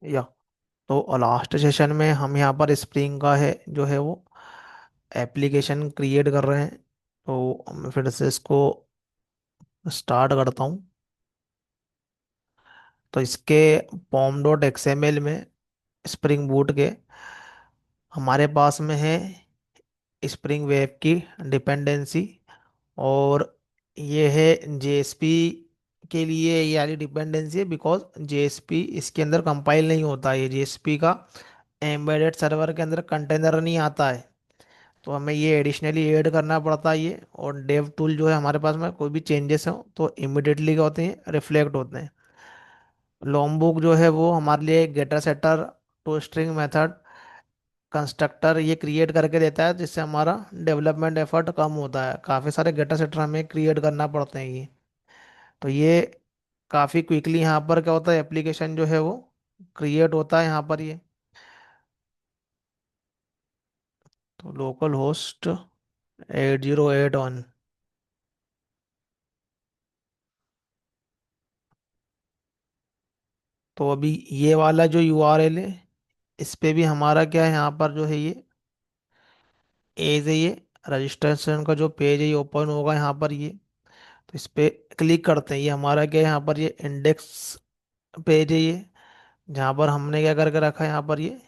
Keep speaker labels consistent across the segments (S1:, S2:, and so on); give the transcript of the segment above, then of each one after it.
S1: या तो last session में हम यहाँ पर स्प्रिंग का है जो है वो एप्लीकेशन क्रिएट कर रहे हैं। तो मैं फिर से इसको स्टार्ट करता हूँ। तो इसके पॉम डॉट एक्सएमएल में स्प्रिंग बूट के हमारे पास में है स्प्रिंग वेब की डिपेंडेंसी। और ये है जेएसपी के लिए ये वाली डिपेंडेंसी है, बिकॉज जेएसपी इसके अंदर कंपाइल नहीं होता है। ये जेएसपी का एम्बेडेड सर्वर के अंदर कंटेनर नहीं आता है। तो हमें ये एडिशनली ऐड करना पड़ता है ये। और डेव टूल जो है हमारे पास में कोई भी चेंजेस हो तो इमिडिएटली क्या होते हैं, रिफ्लेक्ट होते हैं। लॉन्गबुक जो है वो हमारे लिए getter setter to string method constructor ये क्रिएट करके देता है, जिससे हमारा डेवलपमेंट एफर्ट कम होता है। काफ़ी सारे गेटर सेटर हमें क्रिएट करना पड़ते हैं ये। तो ये काफ़ी क्विकली यहाँ पर क्या होता है, एप्लीकेशन जो है वो क्रिएट होता है यहाँ पर ये। तो लोकल होस्ट 8081। तो अभी ये वाला जो यूआरएल है इस पे भी हमारा क्या है, यहाँ पर जो है ये एज है ये रजिस्ट्रेशन का जो पेज है ये ओपन होगा यहाँ पर ये। तो इस पे क्लिक करते हैं, ये हमारा क्या है, यहाँ पर ये इंडेक्स पेज है ये। जहाँ पर हमने क्या करके रखा है, यहाँ पर ये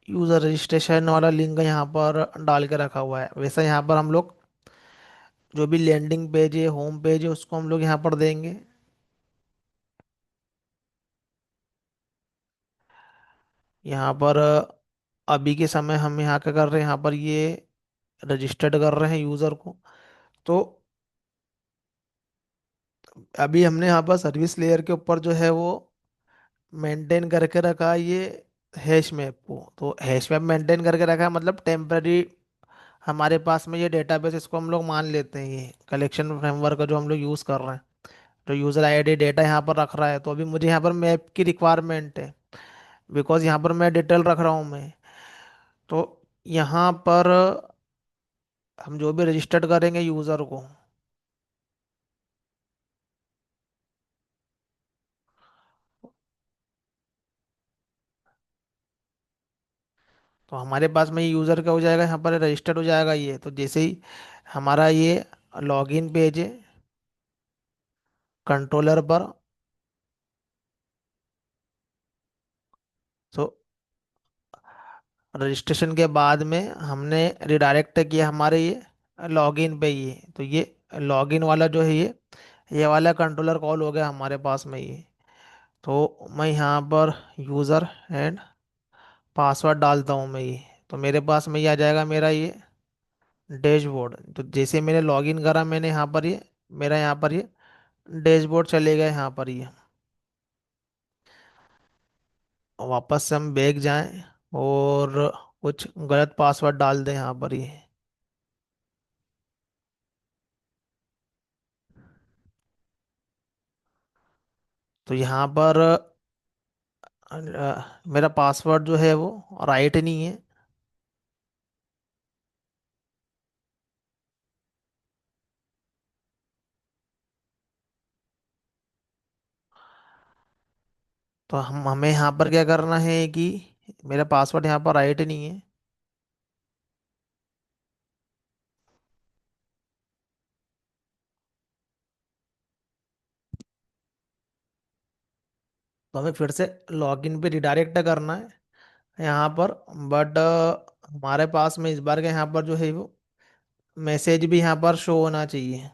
S1: यूज़र रजिस्ट्रेशन वाला लिंक यहाँ पर डाल के रखा हुआ है। वैसे यहाँ पर हम लोग जो भी लैंडिंग पेज है, होम पेज है, उसको हम लोग यहाँ पर देंगे। यहाँ पर अभी के समय हम यहाँ क्या कर रहे हैं, यहाँ पर ये रजिस्टर्ड कर रहे हैं यूज़र को। तो अभी हमने यहाँ पर सर्विस लेयर के ऊपर जो है वो मेंटेन करके रखा है ये हैश मैप को। तो हैश मैप मेंटेन करके रखा है, मतलब टेम्पररी हमारे पास में ये डेटाबेस, इसको हम लोग मान लेते हैं ये कलेक्शन फ्रेमवर्क का जो हम लोग यूज़ कर रहे हैं। तो यूज़र आईडी डेटा यहाँ पर रख रहा है। तो अभी मुझे यहाँ पर मैप की रिक्वायरमेंट है, बिकॉज यहाँ पर मैं डिटेल रख रहा हूँ मैं। तो यहाँ पर हम जो भी रजिस्टर्ड करेंगे यूज़र को, तो हमारे पास में ये यूज़र क्या हो जाएगा, यहाँ पर रजिस्टर्ड हो जाएगा ये। तो जैसे ही हमारा ये लॉगिन पेज है कंट्रोलर पर, तो रजिस्ट्रेशन के बाद में हमने रिडायरेक्ट किया हमारे ये लॉगिन पे ये। तो ये लॉगिन वाला जो है ये वाला कंट्रोलर कॉल हो गया हमारे पास में ये। तो मैं यहाँ पर यूज़र एंड पासवर्ड डालता हूँ मैं ये। तो मेरे पास में ये आ जाएगा मेरा ये डैशबोर्ड। तो जैसे मैंने लॉगिन करा मैंने यहाँ पर ये मेरा यहाँ पर ये डैशबोर्ड चले गए यहाँ पर ये। वापस से हम बैग जाएं और कुछ गलत पासवर्ड डाल दें यहाँ पर ये। तो यहाँ पर मेरा पासवर्ड जो है वो राइट नहीं है। तो हम हमें यहाँ पर क्या करना है कि मेरा पासवर्ड यहाँ पर राइट नहीं है। तो हमें फिर से लॉगिन पे रिडायरेक्ट करना है यहाँ पर। बट हमारे पास में इस बार के यहाँ पर जो है वो मैसेज भी यहाँ पर शो होना चाहिए।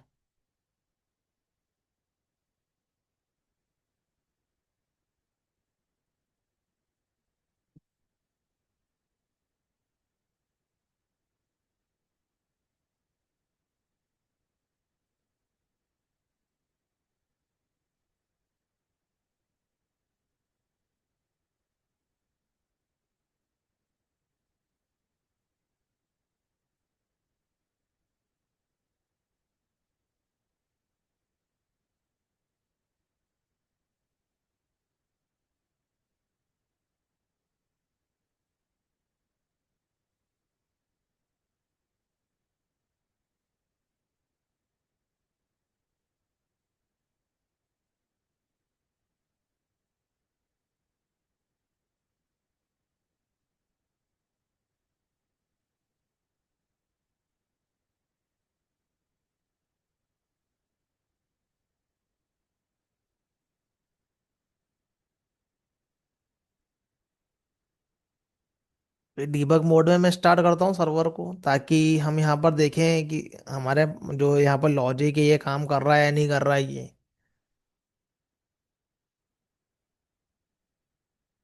S1: डीबग मोड में मैं स्टार्ट करता हूँ सर्वर को, ताकि हम यहाँ पर देखें कि हमारे जो यहाँ पर लॉजिक है ये काम कर रहा है या नहीं कर रहा है ये।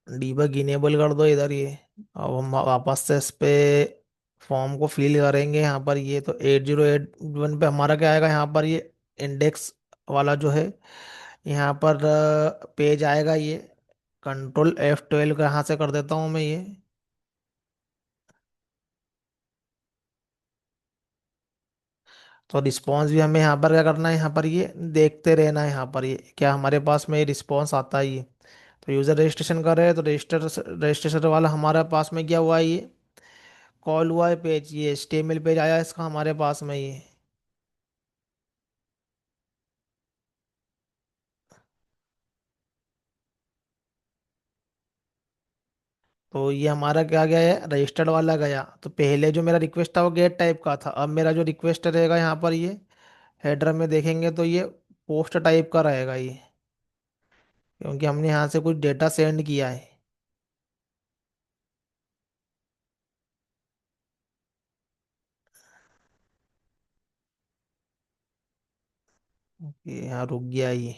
S1: डीबग इनेबल कर दो इधर ये। अब हम वापस से इस पे फॉर्म को फिल करेंगे। यहाँ पर ये तो 8081 पे हमारा क्या आएगा, यहाँ पर ये इंडेक्स वाला जो है, यहाँ पर पेज आएगा ये। कंट्रोल F12 का यहाँ से कर देता हूँ मैं ये। तो रिस्पॉन्स भी हमें यहाँ पर क्या करना है, यहाँ पर ये देखते रहना है, यहाँ पर ये क्या हमारे पास में रिस्पॉन्स आता है ये। तो यूज़र रजिस्ट्रेशन कर रहे हैं, तो रजिस्ट्रेशन वाला हमारे पास में क्या हुआ है ये, कॉल हुआ है पेज, ये HTML पेज आया है इसका हमारे पास में ये। तो ये हमारा क्या गया है, रजिस्टर्ड वाला गया। तो पहले जो मेरा रिक्वेस्ट था वो गेट टाइप का था, अब मेरा जो रिक्वेस्ट रहेगा यहाँ पर ये हेडर में देखेंगे तो ये पोस्ट टाइप का रहेगा ये, क्योंकि हमने यहाँ से कुछ डेटा सेंड किया है। ये यहाँ रुक गया ये।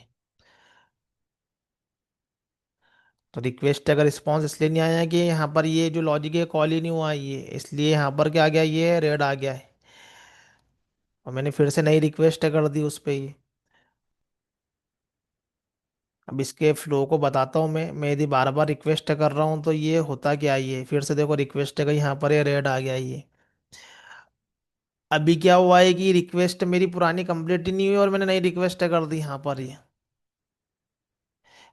S1: तो रिक्वेस्ट अगर रिस्पॉन्स इसलिए नहीं आया कि यहाँ पर ये जो लॉजिक है कॉल ही नहीं हुआ है ये, इसलिए यहाँ पर क्या आ गया, ये रेड आ गया है। और मैंने फिर से नई रिक्वेस्ट कर दी उस पे ये। अब इसके फ्लो को बताता हूँ मैं यदि बार बार रिक्वेस्ट कर रहा हूँ तो ये होता क्या है, ये फिर से देखो रिक्वेस्ट का यहाँ पर ये रेड आ गया है ये। अभी क्या हुआ है कि रिक्वेस्ट मेरी पुरानी कंप्लीट ही नहीं हुई और मैंने नई रिक्वेस्ट कर दी यहाँ पर ये।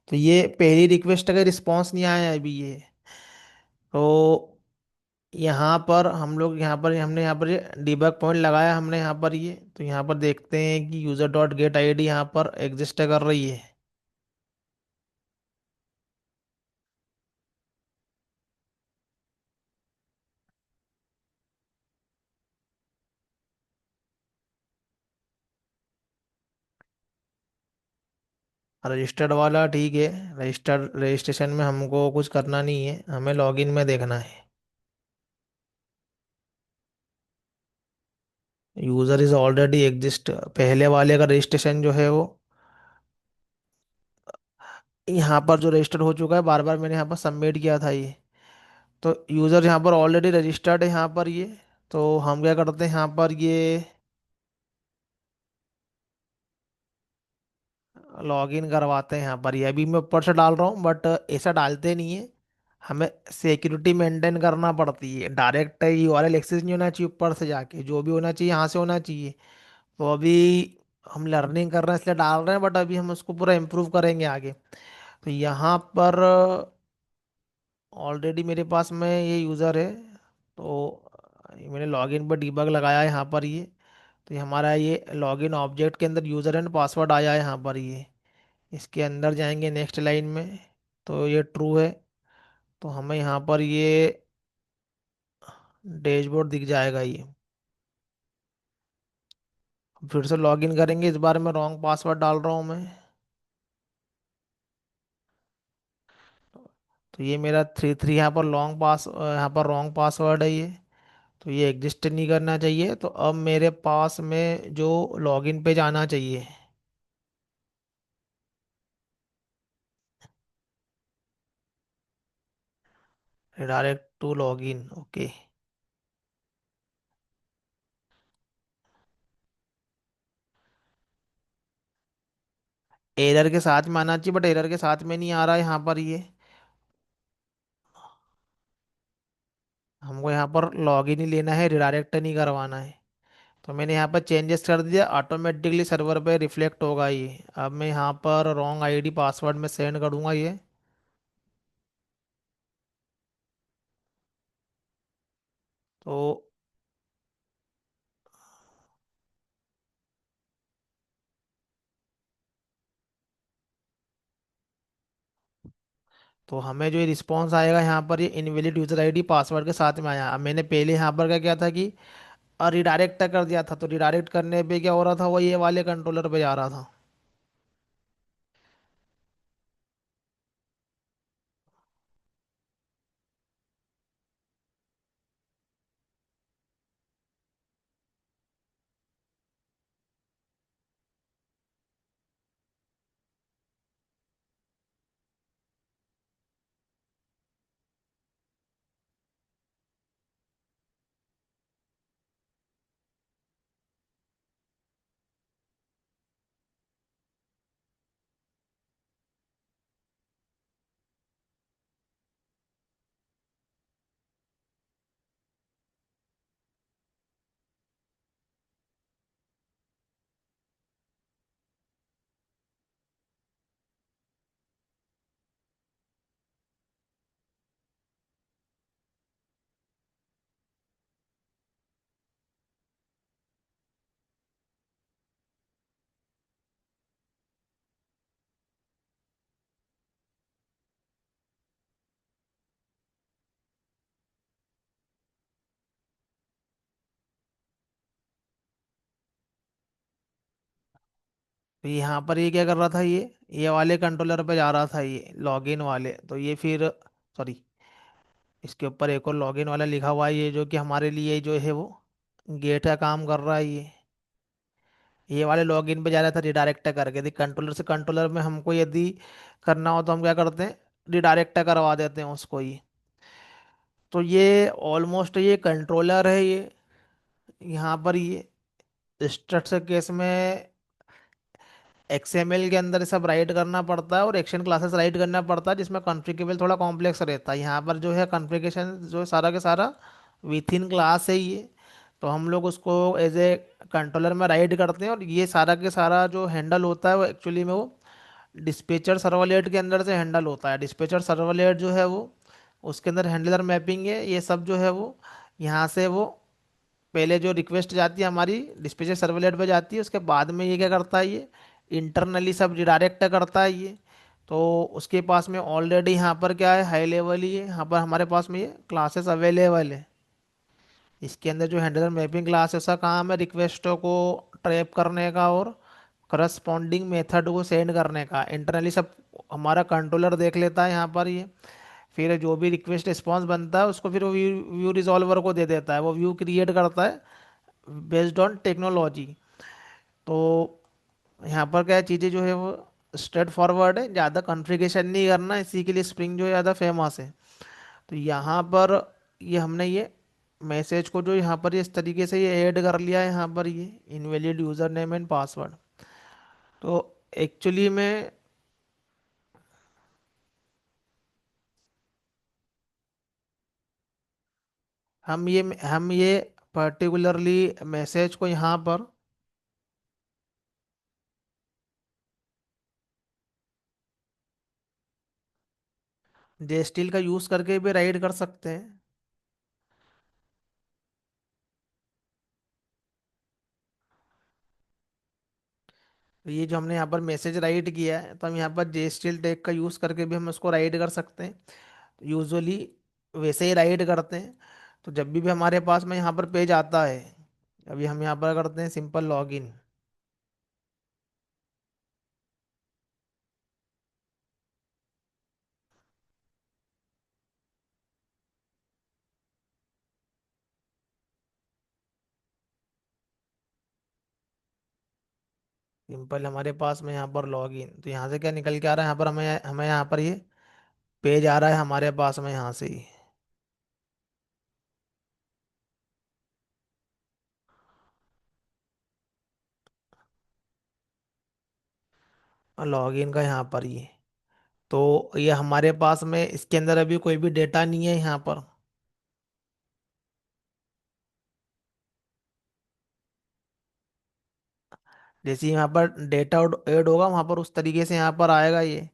S1: तो ये पहली रिक्वेस्ट का रिस्पॉन्स नहीं आया है अभी ये। तो यहाँ पर हम लोग, यहाँ पर हमने यहाँ पर ये डिबग पॉइंट लगाया हमने यहाँ पर ये। तो यहाँ पर देखते हैं कि user.getID यहाँ पर एग्जिस्ट कर रही है। रजिस्टर्ड वाला ठीक है। रजिस्ट्रेशन में हमको कुछ करना नहीं है, हमें लॉगिन में देखना है। यूजर इज ऑलरेडी एग्जिस्ट, पहले वाले का रजिस्ट्रेशन जो है वो यहाँ पर जो रजिस्टर हो चुका है, बार बार मैंने यहाँ पर सबमिट किया था ये। तो यूजर यहाँ पर ऑलरेडी रजिस्टर्ड है यहाँ पर ये। तो हम क्या करते हैं यहाँ पर ये लॉगिन करवाते हैं यहाँ पर ये। अभी मैं ऊपर से डाल रहा हूँ बट ऐसा डालते नहीं है, हमें सिक्योरिटी मेंटेन करना पड़ती है। डायरेक्ट URL एक्सेस नहीं होना चाहिए, ऊपर से जाके जो भी होना चाहिए यहाँ से होना चाहिए। तो अभी हम लर्निंग कर रहे हैं इसलिए डाल रहे हैं, बट अभी हम उसको पूरा इम्प्रूव करेंगे आगे। तो यहाँ पर ऑलरेडी मेरे पास में ये यूज़र है। तो ये मैंने लॉगिन पर डीबग लगाया है यहाँ पर ये। तो ये हमारा ये लॉगिन ऑब्जेक्ट के अंदर यूज़र एंड पासवर्ड आया है यहाँ पर ये। इसके अंदर जाएंगे नेक्स्ट लाइन में, तो ये ट्रू है। तो हमें यहाँ पर ये डैशबोर्ड दिख जाएगा ये। फिर से लॉगिन करेंगे, इस बार मैं रॉन्ग पासवर्ड डाल रहा हूँ मैं। तो ये मेरा 33 यहाँ पर यहाँ पर रॉन्ग पासवर्ड है ये। तो ये एग्जिस्ट नहीं करना चाहिए। तो अब मेरे पास में जो लॉगिन पे जाना चाहिए, direct to login, okay. Error के साथ में आना चाहिए, बट एरर के साथ में नहीं आ रहा है यहाँ पर ये। हमको यहाँ पर लॉगिन ही लेना है, रिडायरेक्ट नहीं करवाना है। तो मैंने यहाँ पर चेंजेस कर दिया, ऑटोमेटिकली सर्वर पे रिफ्लेक्ट होगा ये। अब मैं यहाँ पर रॉन्ग आईडी पासवर्ड में सेंड करूँगा ये। तो हमें जो ये रिस्पॉन्स आएगा यहाँ पर, ये इनवैलिड यूजर आईडी पासवर्ड के साथ में आया। अब मैंने पहले यहाँ पर क्या किया था कि रिडायरेक्ट कर दिया था, तो रिडायरेक्ट करने पे क्या हो रहा था, वो ये वाले कंट्रोलर पे जा रहा था। तो यहाँ पर ये क्या कर रहा था, ये वाले कंट्रोलर पे जा रहा था, ये लॉगिन वाले, तो ये फिर सॉरी, इसके ऊपर एक और लॉगिन वाला लिखा हुआ है, ये जो कि हमारे लिए जो है वो गेट का काम कर रहा है। ये वाले लॉगिन पे जा रहा था रिडायरेक्ट करके, यदि कंट्रोलर से कंट्रोलर में हमको यदि करना हो तो हम क्या करते हैं, रिडायरेक्ट करवा देते हैं उसको ये। तो ये ऑलमोस्ट ये कंट्रोलर है ये। यहाँ पर ये स्ट्रक्चर केस में एक्सएमएल के अंदर सब राइट करना पड़ता है और एक्शन क्लासेस राइट करना पड़ता है, जिसमें कॉन्फ़िगरेबल थोड़ा कॉम्प्लेक्स रहता है। यहाँ पर जो है कॉन्फ़िगरेशन जो सारा के सारा विथ इन क्लास है ये। तो हम लोग उसको एज ए कंट्रोलर में राइट करते हैं, और ये सारा के सारा जो हैंडल होता है वो एक्चुअली में वो डिस्पेचर सर्वलेट के अंदर से हैंडल होता है। डिस्पेचर सर्वलेट जो है वो उसके अंदर हैंडलर मैपिंग है, ये सब जो है वो यहाँ से वो पहले जो रिक्वेस्ट जाती है हमारी डिस्पैचर सर्वलेट पे जाती है, उसके बाद में ये क्या करता है, ये इंटरनली सब रिडायरेक्ट करता है ये। तो उसके पास में ऑलरेडी यहाँ पर क्या है, हाई लेवल ही है, यहाँ पर हमारे पास में ये क्लासेस अवेलेबल है। इसके अंदर जो हैंडलर मैपिंग क्लास है उसका काम है रिक्वेस्टों को ट्रैप करने का और करस्पॉन्डिंग मेथड को सेंड करने का। इंटरनली सब हमारा कंट्रोलर देख लेता है यहाँ पर ये। फिर जो भी रिक्वेस्ट रिस्पॉन्स बनता है उसको फिर वो व्यू व्यू रिजॉल्वर को दे देता है, वो व्यू क्रिएट करता है बेस्ड ऑन टेक्नोलॉजी। तो यहाँ पर क्या चीज़ें जो है वो स्ट्रेट फॉरवर्ड है, ज़्यादा कॉन्फ़िगरेशन नहीं करना, इसी के लिए स्प्रिंग जो है ज़्यादा फेमस है। तो यहाँ पर ये हमने ये मैसेज को जो यहाँ पर इस तरीके से ये ऐड कर लिया है, यहाँ पर ये invalid user name and password. तो एक्चुअली में हम ये पर्टिकुलरली मैसेज को यहाँ पर जेस्टिल का यूज़ करके भी राइड कर सकते हैं। तो ये जो हमने यहाँ पर मैसेज राइट किया है, तो हम यहाँ पर जेस्टिल टैग का यूज़ करके भी हम उसको राइट कर सकते हैं। यूजुअली वैसे ही राइट करते हैं। तो जब भी हमारे पास में यहाँ पर पेज आता है, अभी हम यहाँ पर करते हैं सिंपल लॉगिन। सिंपल हमारे पास में यहाँ पर लॉगिन, तो यहाँ से क्या निकल के आ रहा है, यहाँ पर हमें हमें यहाँ पर ये पेज आ रहा है हमारे पास में यहाँ से ही। लॉगिन का यहाँ पर ये, तो ये हमारे पास में इसके अंदर अभी कोई भी डेटा नहीं है यहाँ पर। जैसे ही यहाँ पर डेटा ऐड होगा वहाँ पर उस तरीके से यहाँ पर आएगा ये।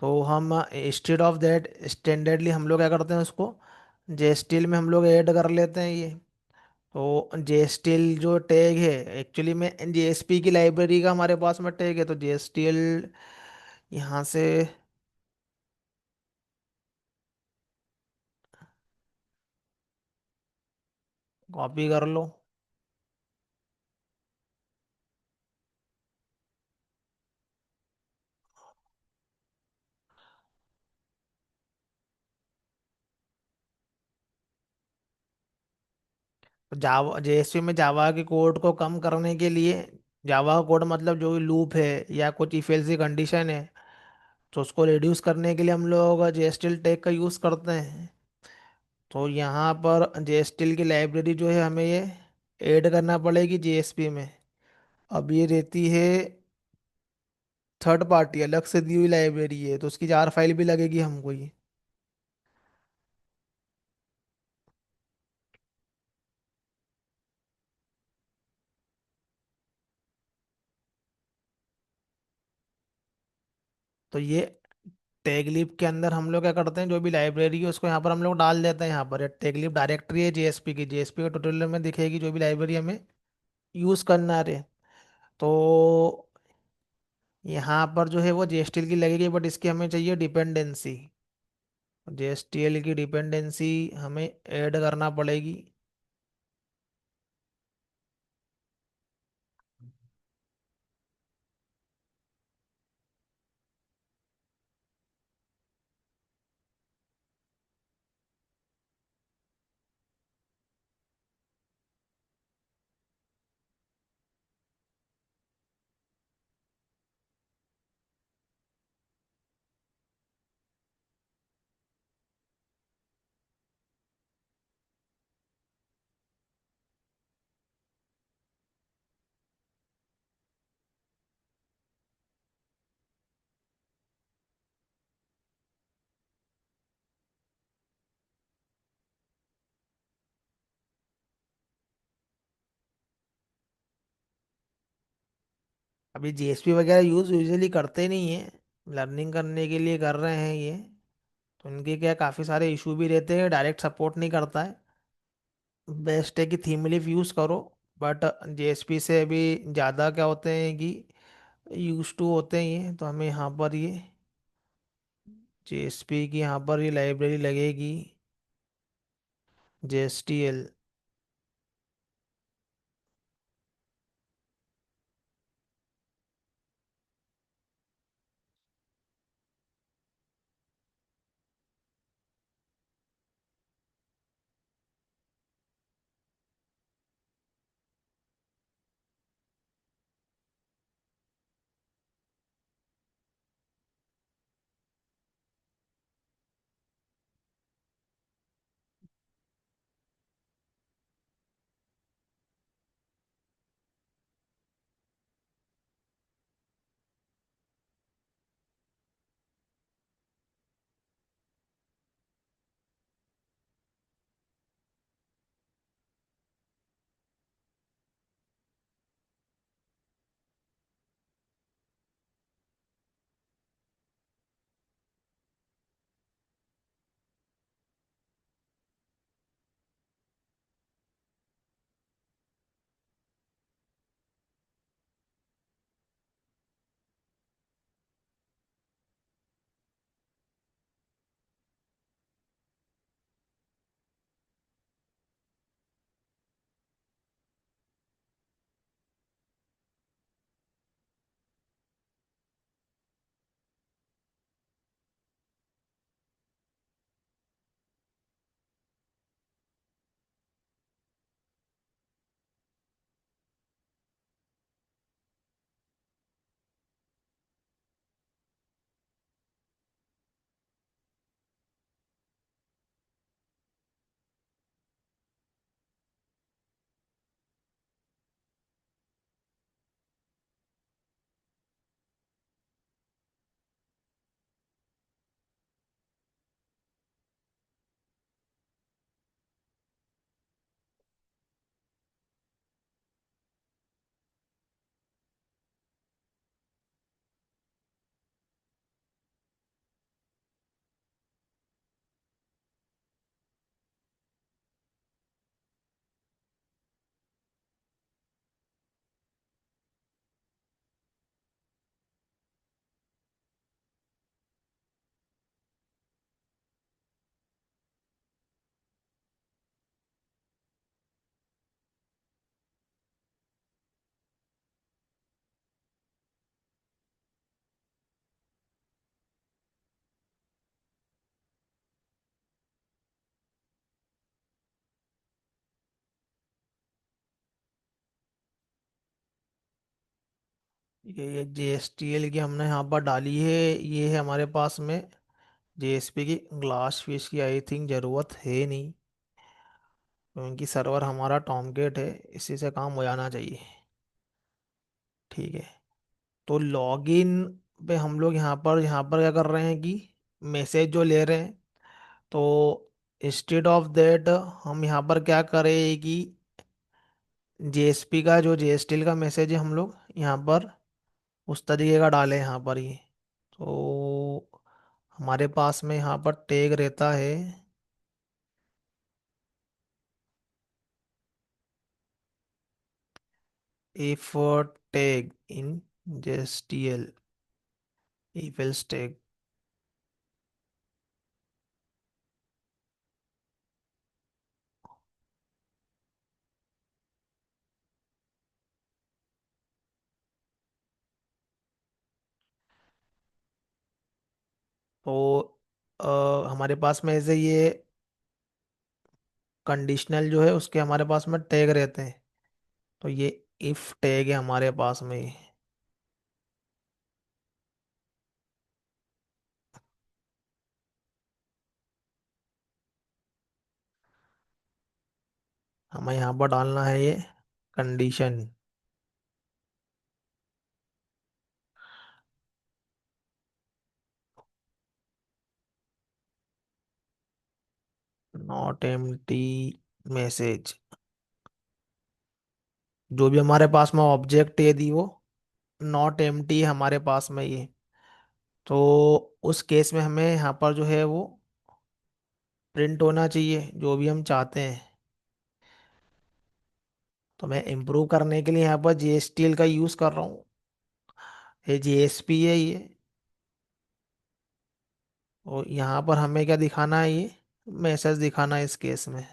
S1: तो हम इंस्टेड ऑफ दैट स्टैंडर्डली हम लोग क्या करते हैं उसको जेस्टिल में हम लोग ऐड कर लेते हैं ये। तो जेस्टिल जो टैग है एक्चुअली में जेएसपी की लाइब्रेरी का हमारे पास में टैग है, तो जेस्टिल यहाँ से कॉपी कर लो। तो जावा जेएसपी में जावा के कोड को कम करने के लिए, जावा कोड मतलब जो भी लूप है या कुछ इफ एल्स कंडीशन है, तो उसको रिड्यूस करने के लिए हम लोग जेएसटिल टैग का यूज़ करते हैं। तो यहाँ पर जेएसटिल की लाइब्रेरी जो है हमें ये ऐड करना पड़ेगी जेएसपी में। अब ये रहती है थर्ड पार्टी अलग से दी हुई लाइब्रेरी है, तो उसकी जार फाइल भी लगेगी हमको ये। तो ये टैगलिब के अंदर हम लोग क्या करते हैं, जो भी लाइब्रेरी है उसको यहाँ पर हम लोग डाल देते हैं। यहाँ पर टैगलिब डायरेक्टरी है जेएसपी की, जेएसपी के ट्यूटोरियल में दिखेगी जो भी लाइब्रेरी हमें यूज़ करना रहे। तो यहाँ पर जो है वो जेएसटीएल की लगेगी, बट इसकी हमें चाहिए डिपेंडेंसी। जेएसटीएल की डिपेंडेंसी हमें ऐड करना पड़ेगी। अभी जीएसपी वगैरह यूज यूजुअली करते नहीं है, लर्निंग करने के लिए कर रहे हैं ये। तो इनके क्या काफ़ी सारे इशू भी रहते हैं, डायरेक्ट सपोर्ट नहीं करता है। बेस्ट है कि थीम लीफ यूज़ करो। बट जेएसपी से अभी ज़्यादा क्या होते हैं कि यूज टू होते हैं ये, तो हमें यहाँ पर ये जेएसपी की यहाँ पर ये लाइब्रेरी लगेगी, JSTL। ये JSTL की हमने यहाँ पर डाली है। ये है हमारे पास में JSP की। ग्लास फिश की आई थिंक ज़रूरत है नहीं, क्योंकि सर्वर हमारा टॉमगेट है, इसी से काम हो जाना चाहिए। ठीक है। तो लॉगिन पे हम लोग यहाँ पर क्या कर रहे हैं कि मैसेज जो ले रहे हैं, तो इंस्टेड ऑफ दैट हम यहाँ पर क्या करें कि JSP का जो JSTL का मैसेज है हम लोग यहाँ पर उस तरीके का डालें यहाँ पर ही। तो हमारे पास में यहाँ पर टैग रहता है, if tag in JSTL, if else tag। तो हमारे पास में ऐसे ये कंडीशनल जो है उसके हमारे पास में टैग रहते हैं। तो ये इफ टैग है हमारे पास में। हमें यहाँ पर डालना है ये कंडीशन, नॉट एम्प्टी मैसेज। जो भी हमारे पास में ऑब्जेक्ट है दी वो नॉट एम्प्टी हमारे पास में ये, तो उस केस में हमें यहाँ पर जो है वो प्रिंट होना चाहिए जो भी हम चाहते हैं। तो मैं इम्प्रूव करने के लिए यहाँ पर जीएसटीएल का यूज़ कर रहा हूँ। ये जीएसपी है ये। और यहाँ पर हमें क्या दिखाना है, ये मैसेज दिखाना है इस केस में।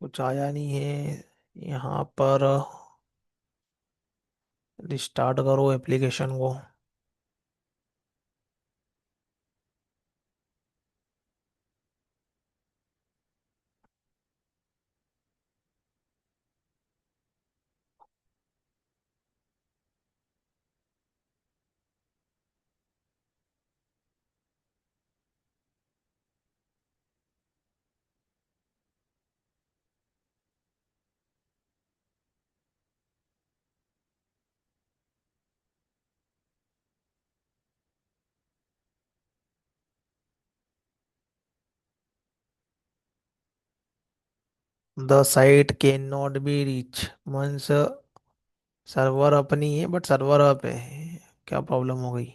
S1: कुछ आया नहीं है यहाँ पर। रिस्टार्ट करो एप्लीकेशन को। 'The site can not be reach' means server अपनी है बट सर्वर अप है। क्या प्रॉब्लम हो गई?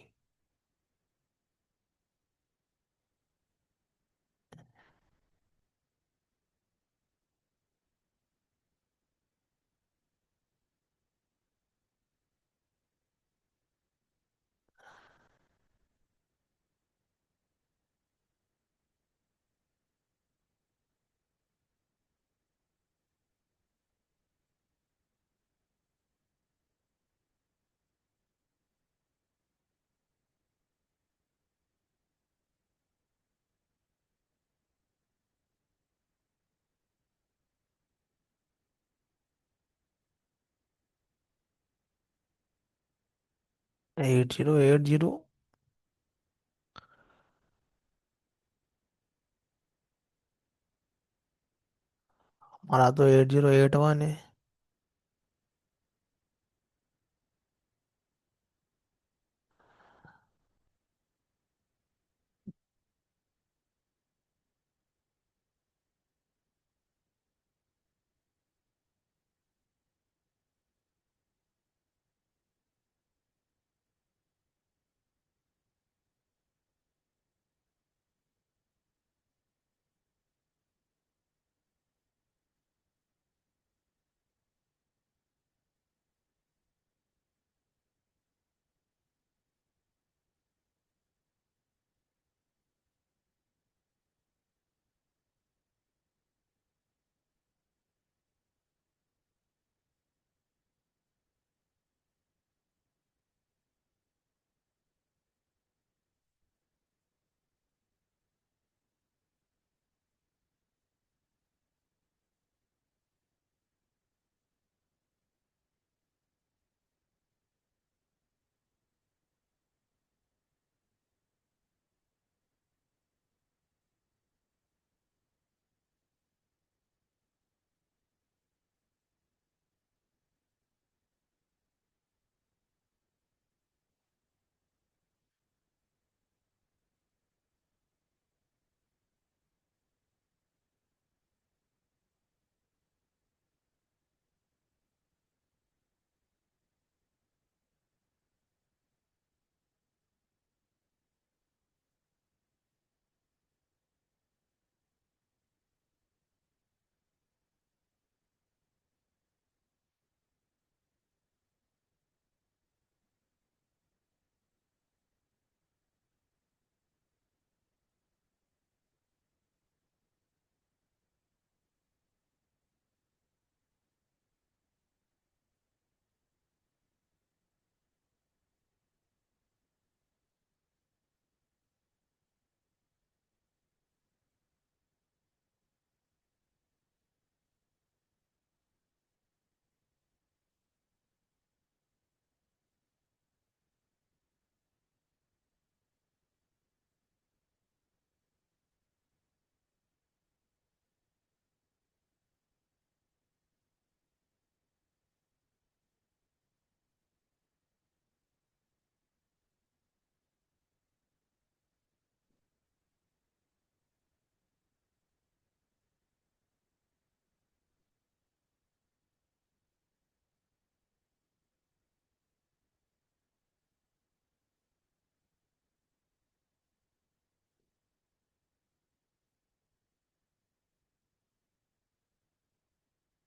S1: 8080। हमारा तो 8081 है।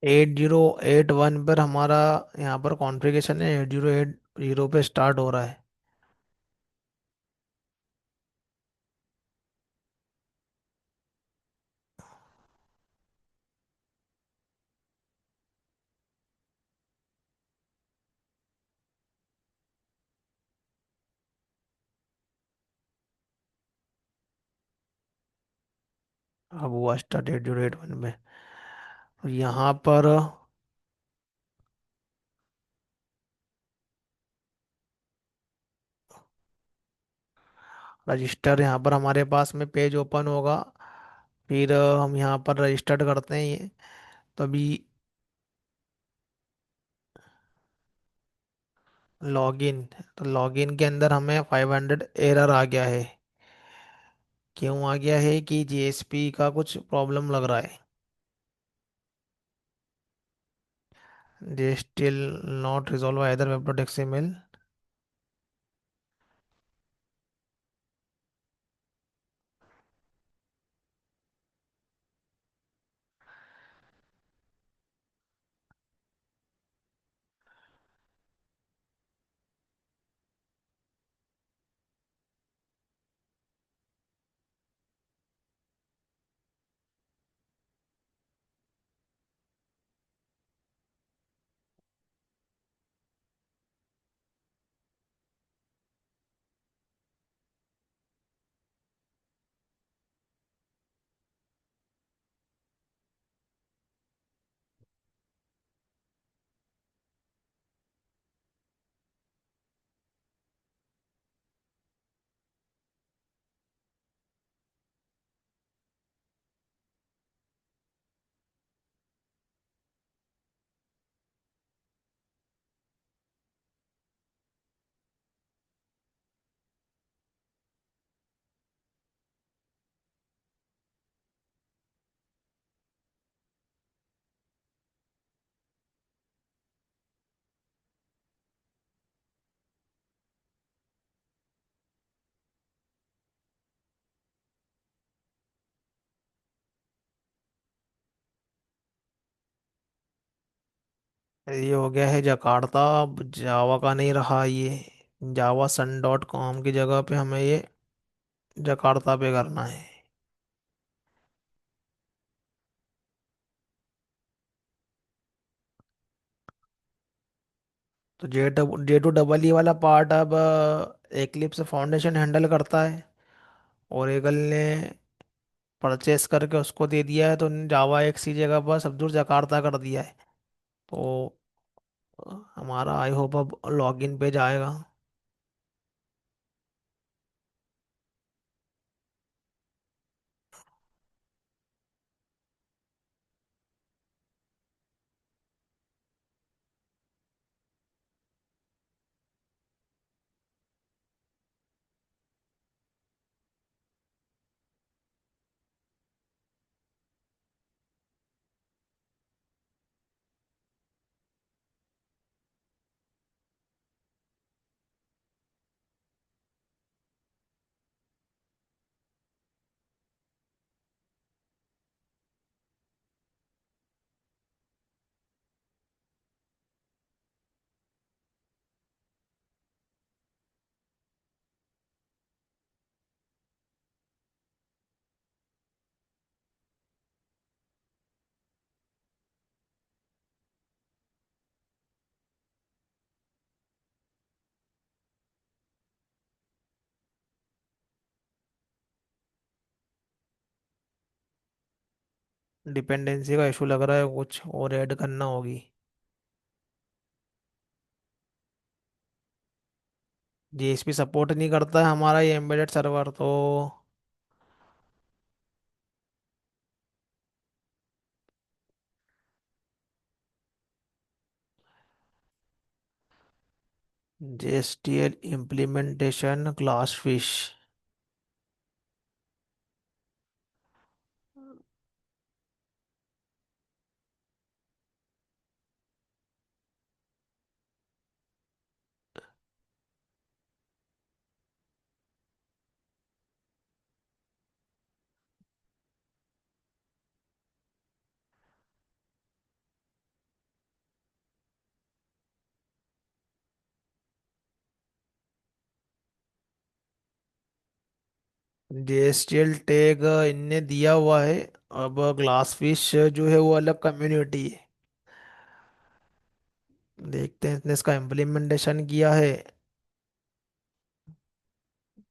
S1: 8081 पर हमारा यहाँ पर कॉन्फ़िगरेशन है 8080 पे स्टार्ट हो रहा है। अब हुआ स्टार्ट 8081 में। यहाँ पर रजिस्टर, यहाँ पर हमारे पास में पेज ओपन होगा। फिर हम यहाँ पर रजिस्टर्ड करते हैं ये, तभी लॉगिन। तो लॉगिन के अंदर हमें 500 एरर आ गया है। क्यों आ गया है कि जीएसपी का कुछ प्रॉब्लम लग रहा है। J still not resolve either web dot XML. ये हो गया है जकार्ता। अब जावा का नहीं रहा ये। जावा सन डॉट कॉम की जगह पे हमें ये जकार्ता पे करना है। तो J2EE वाला पार्ट अब एक्लिप्स फाउंडेशन हैंडल करता है। ओरेगल ने परचेस करके उसको दे दिया है, तो जावा एक सी जगह पर सब दूर जकार्ता कर दिया है। तो हमारा आई होप अब लॉगिन पे जाएगा। डिपेंडेंसी का इशू लग रहा है, कुछ और ऐड करना होगी। जेएसपी सपोर्ट नहीं करता है हमारा ये एम्बेडेड सर्वर तो। जेएसटीएल इम्प्लीमेंटेशन क्लास फिश। जेएसटीएल टैग इनने दिया हुआ है। अब ग्लास फिश जो है वो अलग कम्युनिटी है। देखते हैं इसने इसका इम्प्लीमेंटेशन किया है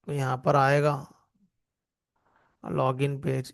S1: तो यहाँ पर आएगा login page.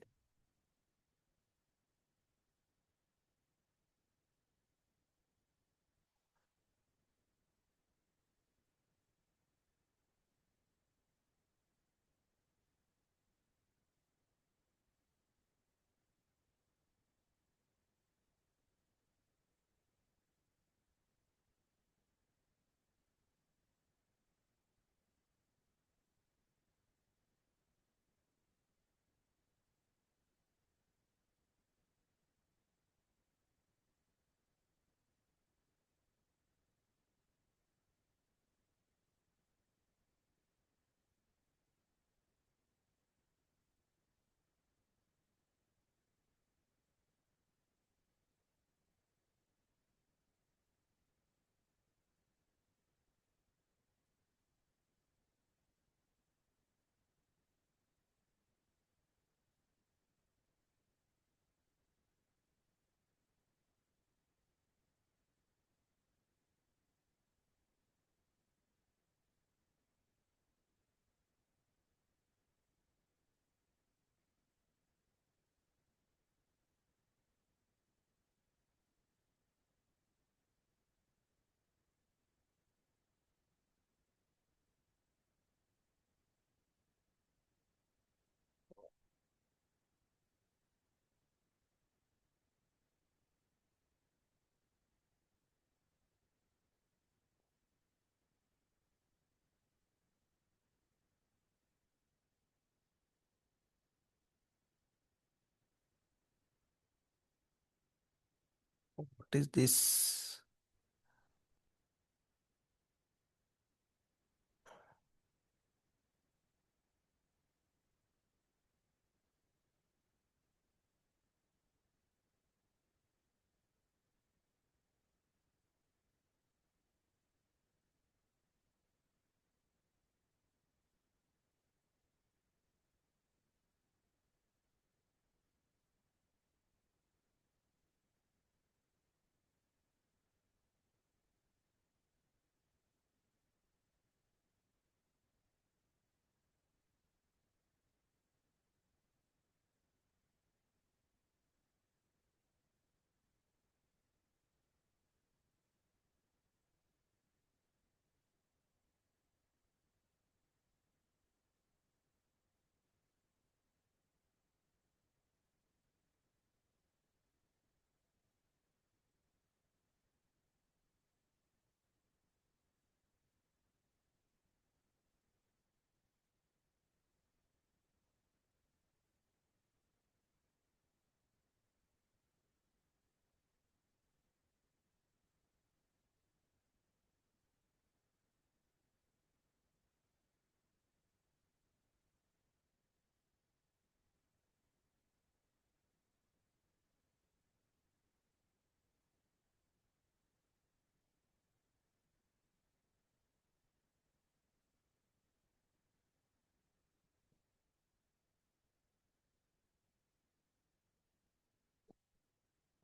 S1: What is this?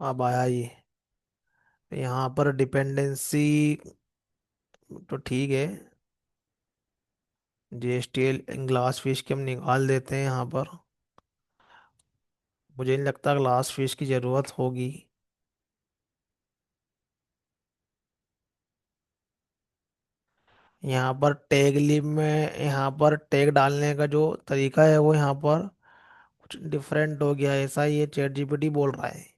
S1: अब आया ये। यहाँ पर डिपेंडेंसी तो ठीक है। जेएसटीएल ग्लास फिश के हम निकाल देते हैं यहाँ पर। मुझे नहीं लगता ग्लास फिश की ज़रूरत होगी। यहाँ पर टैग लिब में यहाँ पर टैग डालने का जो तरीका है वो यहाँ पर कुछ डिफरेंट हो गया है, ऐसा ये चैट जीपीटी बोल रहा है।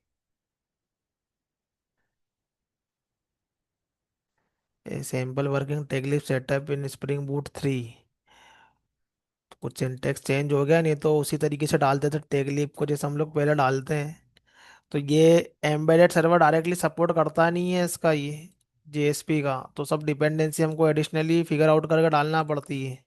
S1: सैम्पल वर्किंग टैग लिब सेटअप इन स्प्रिंग बूट 3। कुछ सिंटेक्स चेंज हो गया, नहीं तो उसी तरीके से डालते थे टैग लिब को जैसे हम लोग पहले डालते हैं। तो ये एम्बेडेड सर्वर डायरेक्टली सपोर्ट करता नहीं है इसका ये जेएसपी का, तो सब डिपेंडेंसी हमको एडिशनली फिगर आउट करके डालना पड़ती है।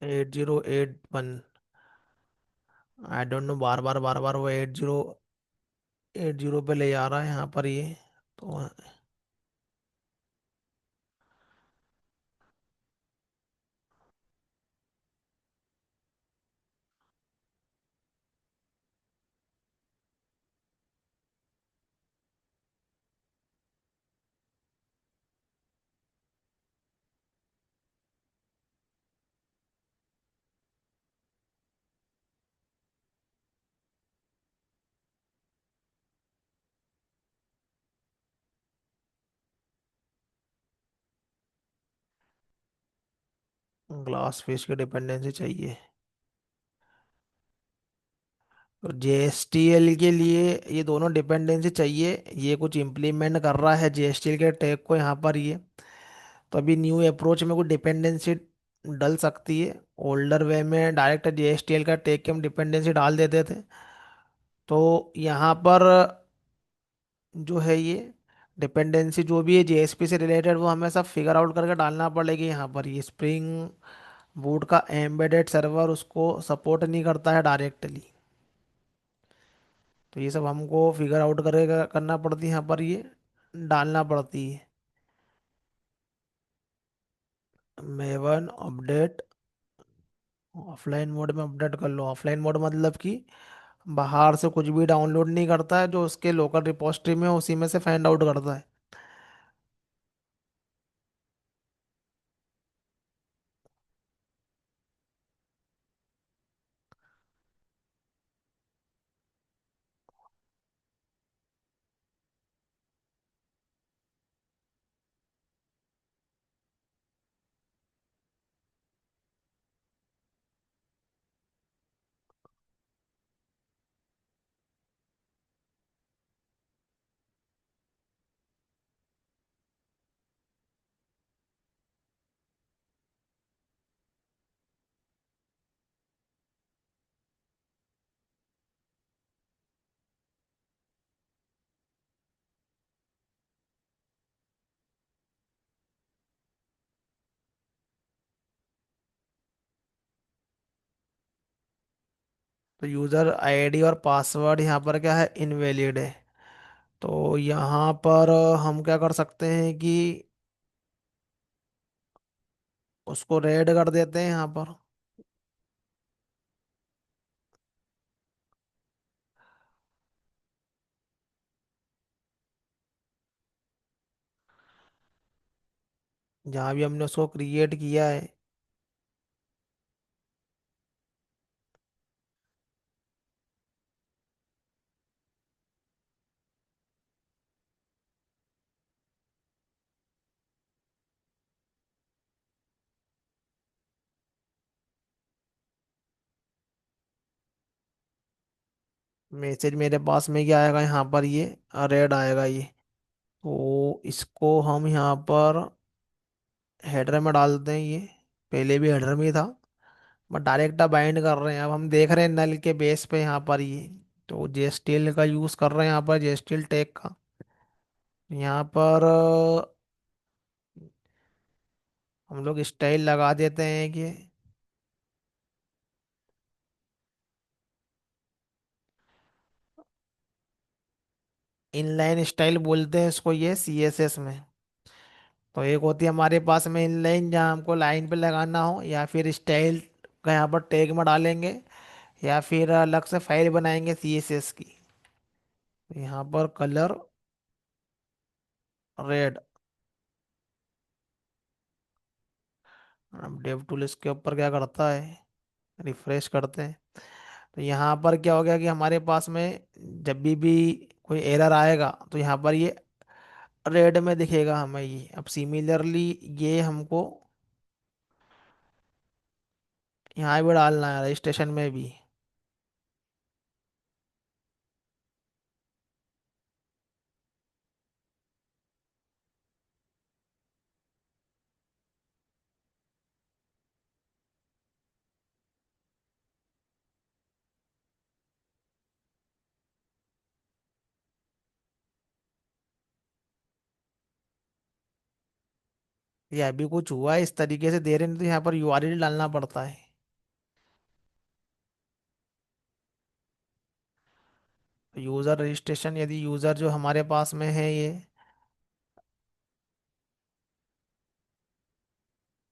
S1: 8081। आई डोंट नो, बार बार बार बार वो 8080 पे ले जा रहा है यहाँ पर ये। तो ग्लास फिश की डिपेंडेंसी चाहिए। तो JSTL के लिए ये दोनों डिपेंडेंसी चाहिए। ये कुछ इम्प्लीमेंट कर रहा है JSTL के टैग को यहाँ पर ये। तो अभी न्यू अप्रोच में कुछ डिपेंडेंसी डल सकती है। ओल्डर वे में डायरेक्ट JSTL का टैग के हम डिपेंडेंसी डाल देते थे। तो यहाँ पर जो है ये डिपेंडेंसी जो भी है JSP से रिलेटेड, वो हमें सब फिगर आउट करके डालना पड़ेगी यहाँ पर। ये स्प्रिंग बूट का एम्बेडेड सर्वर उसको सपोर्ट नहीं करता है डायरेक्टली। तो ये सब हमको फिगर आउट करेगा करना पड़ती है यहाँ पर, ये डालना पड़ती है। मेवन अपडेट ऑफलाइन मोड में अपडेट कर लो। ऑफलाइन मोड मतलब कि बाहर से कुछ भी डाउनलोड नहीं करता है, जो उसके लोकल रिपोजिटरी में है, उसी में से फाइंड आउट करता है। तो यूज़र आईडी और पासवर्ड यहाँ पर क्या है, इनवैलिड है। तो यहाँ पर हम क्या कर सकते हैं कि उसको रेड कर देते हैं यहाँ पर। जहाँ भी हमने उसको क्रिएट किया है। मैसेज मेरे पास में क्या आएगा यहाँ पर, ये रेड आएगा ये। तो इसको हम यहाँ पर हेडर में डालते हैं ये। पहले भी हेडर में ही था, बट डायरेक्ट बाइंड कर रहे हैं। अब हम देख रहे हैं नल के बेस पे यहाँ पर ये। तो JSTL का यूज़ कर रहे हैं यहाँ पर, JSTL टैग का। यहाँ पर हम लोग स्टाइल लगा देते हैं कि इनलाइन स्टाइल बोलते हैं इसको ये CSS में। तो एक होती है हमारे पास में इनलाइन, जहाँ हमको लाइन पे लगाना हो, या फिर स्टाइल का यहाँ पर टैग में डालेंगे, या फिर अलग से फाइल बनाएंगे CSS की। तो यहाँ पर कलर रेड। अब डेव टूल इसके ऊपर क्या करता है, रिफ्रेश करते हैं। तो यहाँ पर क्या हो गया कि हमारे पास में जब भी कोई एरर आएगा तो यहाँ पर ये रेड में दिखेगा हमें ये। अब सिमिलरली ये हमको यहाँ भी डालना है, रजिस्ट्रेशन में भी। ये अभी कुछ हुआ है इस तरीके से दे रहे हैं, तो यहाँ पर URL डालना पड़ता है। यूज़र रजिस्ट्रेशन, यदि यूज़र जो हमारे पास में है ये,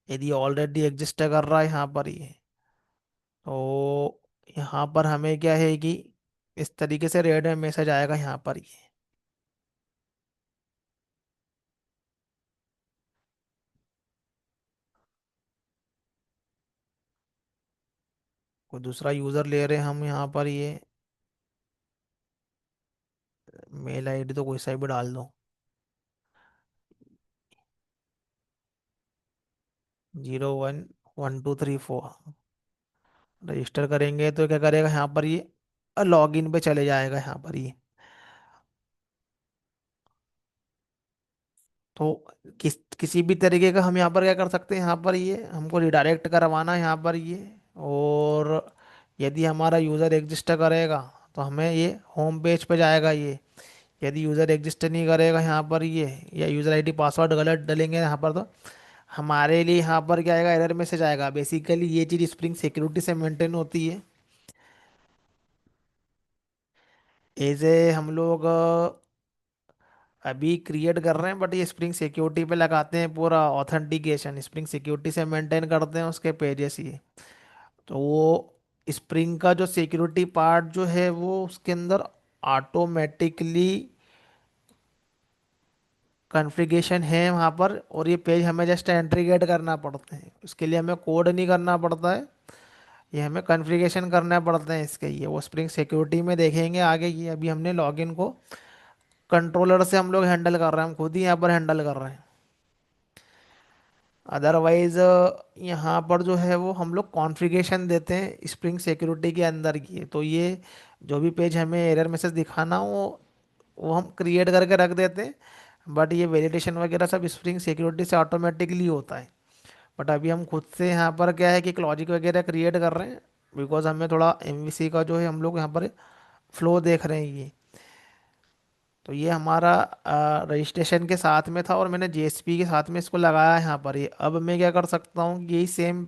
S1: यदि ऑलरेडी एग्जिस्ट कर रहा है यहाँ पर ये, तो यहाँ पर हमें क्या है कि इस तरीके से रेड में मैसेज आएगा यहाँ पर ये। कोई दूसरा यूज़र ले रहे हैं हम यहाँ पर ये, मेल आईडी तो कोई सा भी डाल दो, 011234। रजिस्टर करेंगे तो क्या करेगा यहाँ पर ये, लॉगिन पे चले जाएगा यहाँ पर ये। तो किसी भी तरीके का हम यहाँ पर क्या कर सकते हैं, यहाँ पर ये हमको रिडायरेक्ट करवाना है यहाँ पर ये। और यदि हमारा यूज़र एग्जिस्ट करेगा तो हमें ये होम पेज पे जाएगा ये। यदि यूज़र एग्जिस्ट नहीं करेगा यहाँ पर ये, या यूज़र आईडी पासवर्ड गलत डलेंगे यहाँ पर, तो हमारे लिए यहाँ पर क्या आएगा, एरर मैसेज आएगा। बेसिकली ये चीज़ स्प्रिंग सिक्योरिटी से मेंटेन होती है। एज ए हम लोग अभी क्रिएट कर रहे हैं, बट ये स्प्रिंग सिक्योरिटी पे लगाते हैं पूरा ऑथेंटिकेशन, स्प्रिंग सिक्योरिटी से मेंटेन करते हैं उसके पेजेस ये। तो वो स्प्रिंग का जो सिक्योरिटी पार्ट जो है वो उसके अंदर ऑटोमेटिकली कॉन्फ़िगरेशन है वहाँ पर, और ये पेज हमें जस्ट एंट्री गेट करना पड़ते हैं, उसके लिए हमें कोड नहीं करना पड़ता है। ये हमें कॉन्फ़िगरेशन करना पड़ते हैं इसके, ये वो स्प्रिंग सिक्योरिटी में देखेंगे आगे। ये अभी हमने लॉगिन को कंट्रोलर से हम लोग हैंडल कर रहे हैं, हम खुद ही यहाँ पर हैंडल कर रहे हैं। अदरवाइज यहाँ पर जो है वो हम लोग कॉन्फ़िगरेशन देते हैं स्प्रिंग सिक्योरिटी के अंदर की। तो ये जो भी पेज हमें एरर मैसेज दिखाना हो वो हम क्रिएट करके रख देते हैं। बट ये वैलिडेशन वगैरह सब स्प्रिंग सिक्योरिटी से ऑटोमेटिकली होता है। बट अभी हम खुद से यहाँ पर क्या है कि एक लॉजिक वगैरह क्रिएट कर रहे हैं, बिकॉज हमें थोड़ा एमवीसी का जो है हम लोग यहाँ पर फ्लो देख रहे हैं ये। तो ये हमारा रजिस्ट्रेशन के साथ में था, और मैंने जेएसपी के साथ में इसको लगाया है यहाँ पर ये। अब मैं क्या कर सकता हूँ कि यही सेम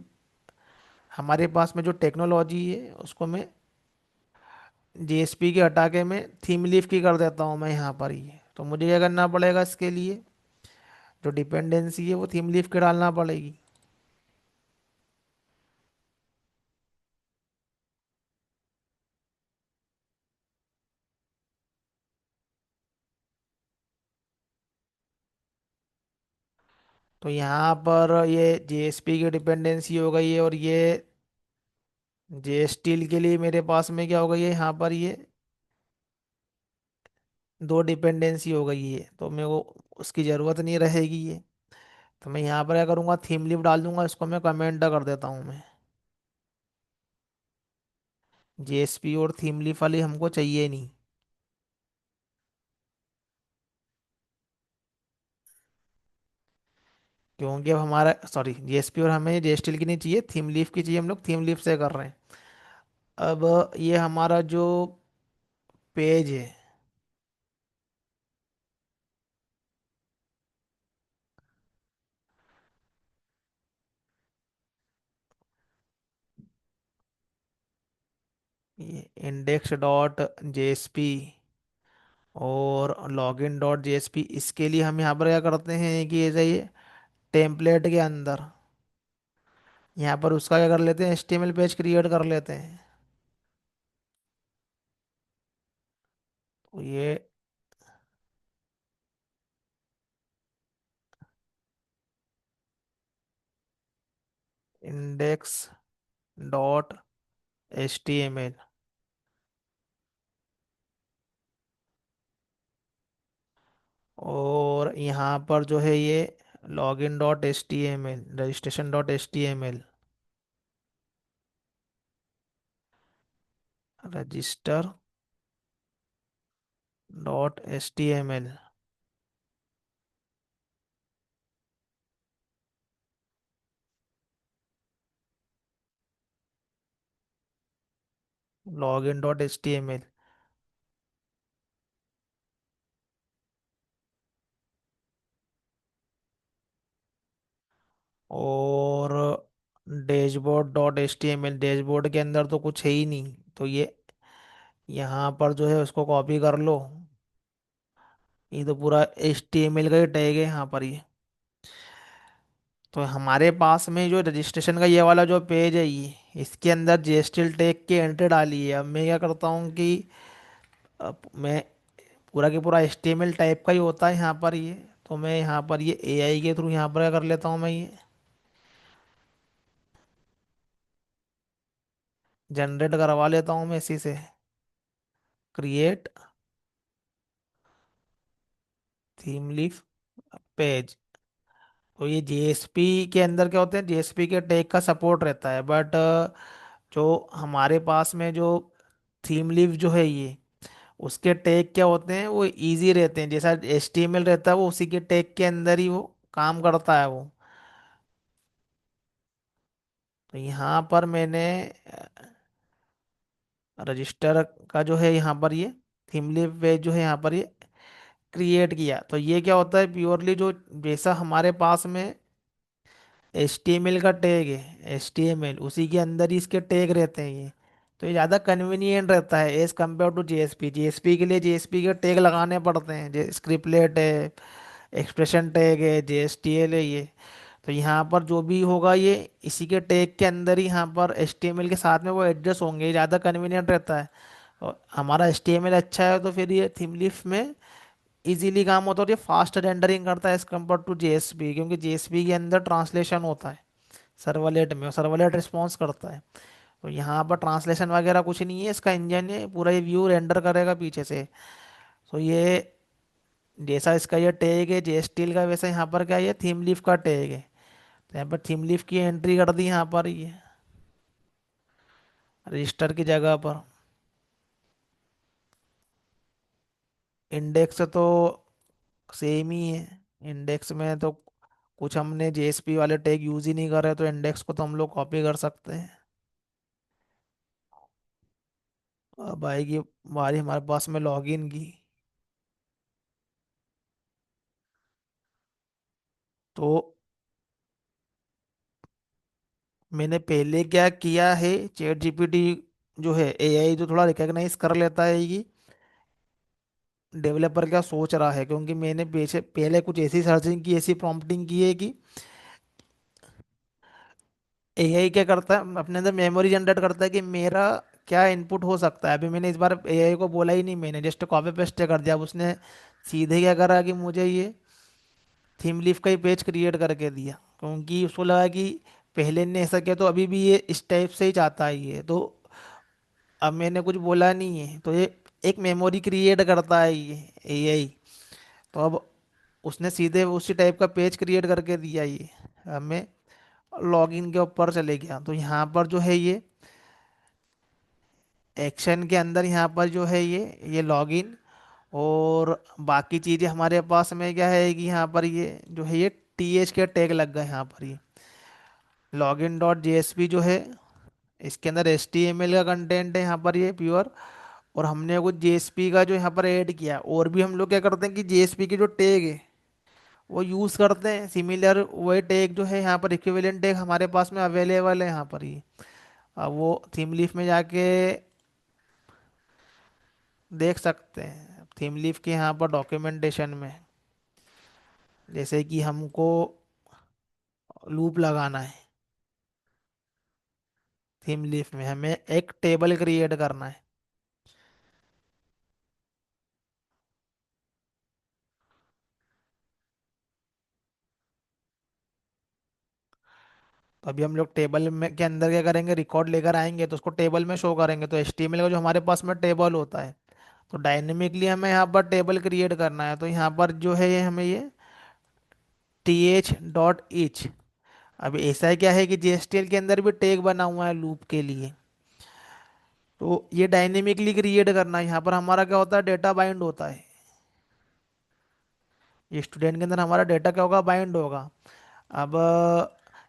S1: हमारे पास में जो टेक्नोलॉजी है उसको मैं जेएसपी के हटा के मैं थीम लीफ की कर देता हूँ मैं यहाँ पर ये। तो मुझे क्या करना पड़ेगा इसके लिए, जो डिपेंडेंसी है वो थीम लीफ की डालना पड़ेगी। तो यहाँ पर ये जेएसपी की डिपेंडेंसी हो गई है, और ये जेएसटील के लिए मेरे पास में क्या हो गई है यहाँ पर ये दो डिपेंडेंसी हो गई है। तो मेरे को उसकी ज़रूरत नहीं रहेगी ये। तो मैं यहाँ पर क्या करूँगा, थीम लीफ डाल दूंगा, इसको मैं कमेंट कर देता हूँ मैं। जेएसपी और थीम लीफ वाली हमको चाहिए नहीं, क्योंकि अब हमारा सॉरी जेएसपी और हमें जेएसटीएल की नहीं चाहिए, थीम लीफ की चाहिए। हम लोग थीम लीफ से कर रहे हैं। अब ये हमारा जो पेज है, ये इंडेक्स डॉट जेएसपी और लॉगिन डॉट जेएसपी, इसके लिए हम यहाँ पर क्या करते हैं कि ऐसे ही टेम्पलेट के अंदर यहाँ पर उसका क्या कर लेते हैं, एचटीएमएल पेज क्रिएट कर लेते हैं। तो ये इंडेक्स डॉट एचटीएमएल, और यहाँ पर जो है ये login dot HTML, registration dot HTML, register dot HTML, login dot HTML. और डैशबोर्ड डॉट एचटीएमएल, डैशबोर्ड के अंदर तो कुछ है ही नहीं, तो ये यहाँ पर जो है उसको कॉपी कर लो। ये तो पूरा HTML का ही टैग है यहाँ पर ये। तो हमारे पास में जो रजिस्ट्रेशन का ये वाला जो पेज है ये, इसके अंदर JSTL टैग की एंट्री डाली है। अब मैं क्या करता हूँ कि अब मैं पूरा के पूरा HTML टाइप का ही होता है यहाँ पर ये। तो मैं यहाँ पर ये AI के थ्रू यहाँ पर क्या कर लेता हूँ मैं ये जनरेट करवा लेता हूँ मैं इसी से। Create theme leaf page. तो ये JSP के अंदर क्या होते हैं, JSP के टैग का सपोर्ट रहता है, बट जो हमारे पास में जो थीम लीफ जो है ये, उसके टैग क्या होते हैं, वो इजी रहते हैं। जैसा HTML रहता है वो उसी के टैग के अंदर ही वो काम करता है वो। तो यहाँ पर मैंने रजिस्टर का जो है यहाँ पर ये थीम लीफ पेज जो है यहाँ पर ये क्रिएट किया। तो ये क्या होता है, प्योरली जो जैसा हमारे पास में HTML का टैग है, HTML उसी के अंदर ही इसके टैग रहते हैं ये। तो ये ज़्यादा कन्वीनियंट रहता है as compare to JSP। JSP के लिए JSP के टैग लगाने पड़ते हैं, जैसे स्क्रिप्टलेट है, एक्सप्रेशन टैग है, JSTL है ये। तो यहाँ पर जो भी होगा ये इसी के टैग के अंदर ही यहाँ पर HTML के साथ में वो एडजस्ट होंगे, ये ज़्यादा कन्वीनियंट रहता है। और हमारा HTML अच्छा है तो फिर ये थीम लीफ में इजीली काम होता है, और ये फास्ट रेंडरिंग करता है एज कम्पेयर टू JSP, क्योंकि JSP के अंदर ट्रांसलेशन होता है सर्वलेट में, और सर्वलेट रिस्पॉन्स करता है। तो यहाँ पर ट्रांसलेशन वगैरह कुछ नहीं है, इसका इंजन है पूरा, ये व्यू रेंडर करेगा पीछे से। तो ये जैसा इसका ये टैग है JSTL का, वैसा यहाँ पर क्या है, ये थीम लीफ का टैग है। तो यहाँ पर थीम लीफ की एंट्री कर दी यहाँ पर ये रजिस्टर की जगह पर। इंडेक्स तो सेम ही है। इंडेक्स में तो कुछ हमने JSP वाले टैग यूज ही नहीं कर रहे, तो इंडेक्स को तो हम लोग कॉपी कर सकते हैं। अब आएगी बारी हमारे पास में लॉगिन की। तो मैंने पहले क्या किया है, ChatGPT जो है AI जो थोड़ा रिकॉग्नाइज कर लेता है कि डेवलपर क्या सोच रहा है, क्योंकि मैंने पीछे पहले कुछ ऐसी सर्चिंग की, ऐसी प्रॉम्प्टिंग की है कि AI क्या करता है, अपने अंदर मेमोरी जनरेट करता है कि मेरा क्या इनपुट हो सकता है। अभी मैंने इस बार AI को बोला ही नहीं, मैंने जस्ट कॉपी पेस्ट कर दिया, अब उसने सीधे क्या करा कि मुझे ये थीम लीफ का ही पेज क्रिएट करके दिया, क्योंकि उसको लगा कि पहले ने ऐसा किया तो अभी भी ये इस टाइप से ही चाहता है ये। तो अब मैंने कुछ बोला नहीं है, तो ये एक मेमोरी क्रिएट करता है ये AI। तो अब उसने सीधे उसी टाइप का पेज क्रिएट करके दिया ये हमें। लॉगिन के ऊपर चले गया, तो यहाँ पर जो है ये एक्शन के अंदर यहाँ पर जो है ये लॉगिन, और बाकी चीज़ें हमारे पास में क्या है कि यहाँ पर ये जो है ये TH के टैग लग गए यहाँ पर ये login.jsp जो है, इसके अंदर HTML का कंटेंट है यहाँ पर ये प्योर। और हमने कुछ JSP का जो यहाँ पर ऐड किया, और भी हम लोग क्या करते हैं कि JSP की जो टैग है वो यूज़ करते हैं सिमिलर, वही टैग जो है यहाँ पर इक्विवेलेंट टैग हमारे पास में अवेलेबल है यहाँ पर ये। अब वो थीम लीफ में जाके देख सकते हैं, थीम लीफ के यहाँ पर डॉक्यूमेंटेशन में, जैसे कि हमको लूप लगाना है थीम लीफ में, हमें एक टेबल क्रिएट करना है। तो अभी हम लोग टेबल में के अंदर क्या करेंगे, रिकॉर्ड लेकर आएंगे तो उसको टेबल में शो करेंगे। तो HTML का जो हमारे पास में टेबल होता है, तो डायनेमिकली हमें यहाँ पर टेबल क्रिएट करना है। तो यहाँ पर जो है ये हमें ये th.each। अब ऐसा है क्या है कि JSTL के अंदर भी टैग बना हुआ है लूप के लिए, तो ये डायनेमिकली क्रिएट करना है। यहाँ पर हमारा क्या होता है, डेटा बाइंड होता है। ये स्टूडेंट के अंदर हमारा डेटा क्या होगा, बाइंड होगा। अब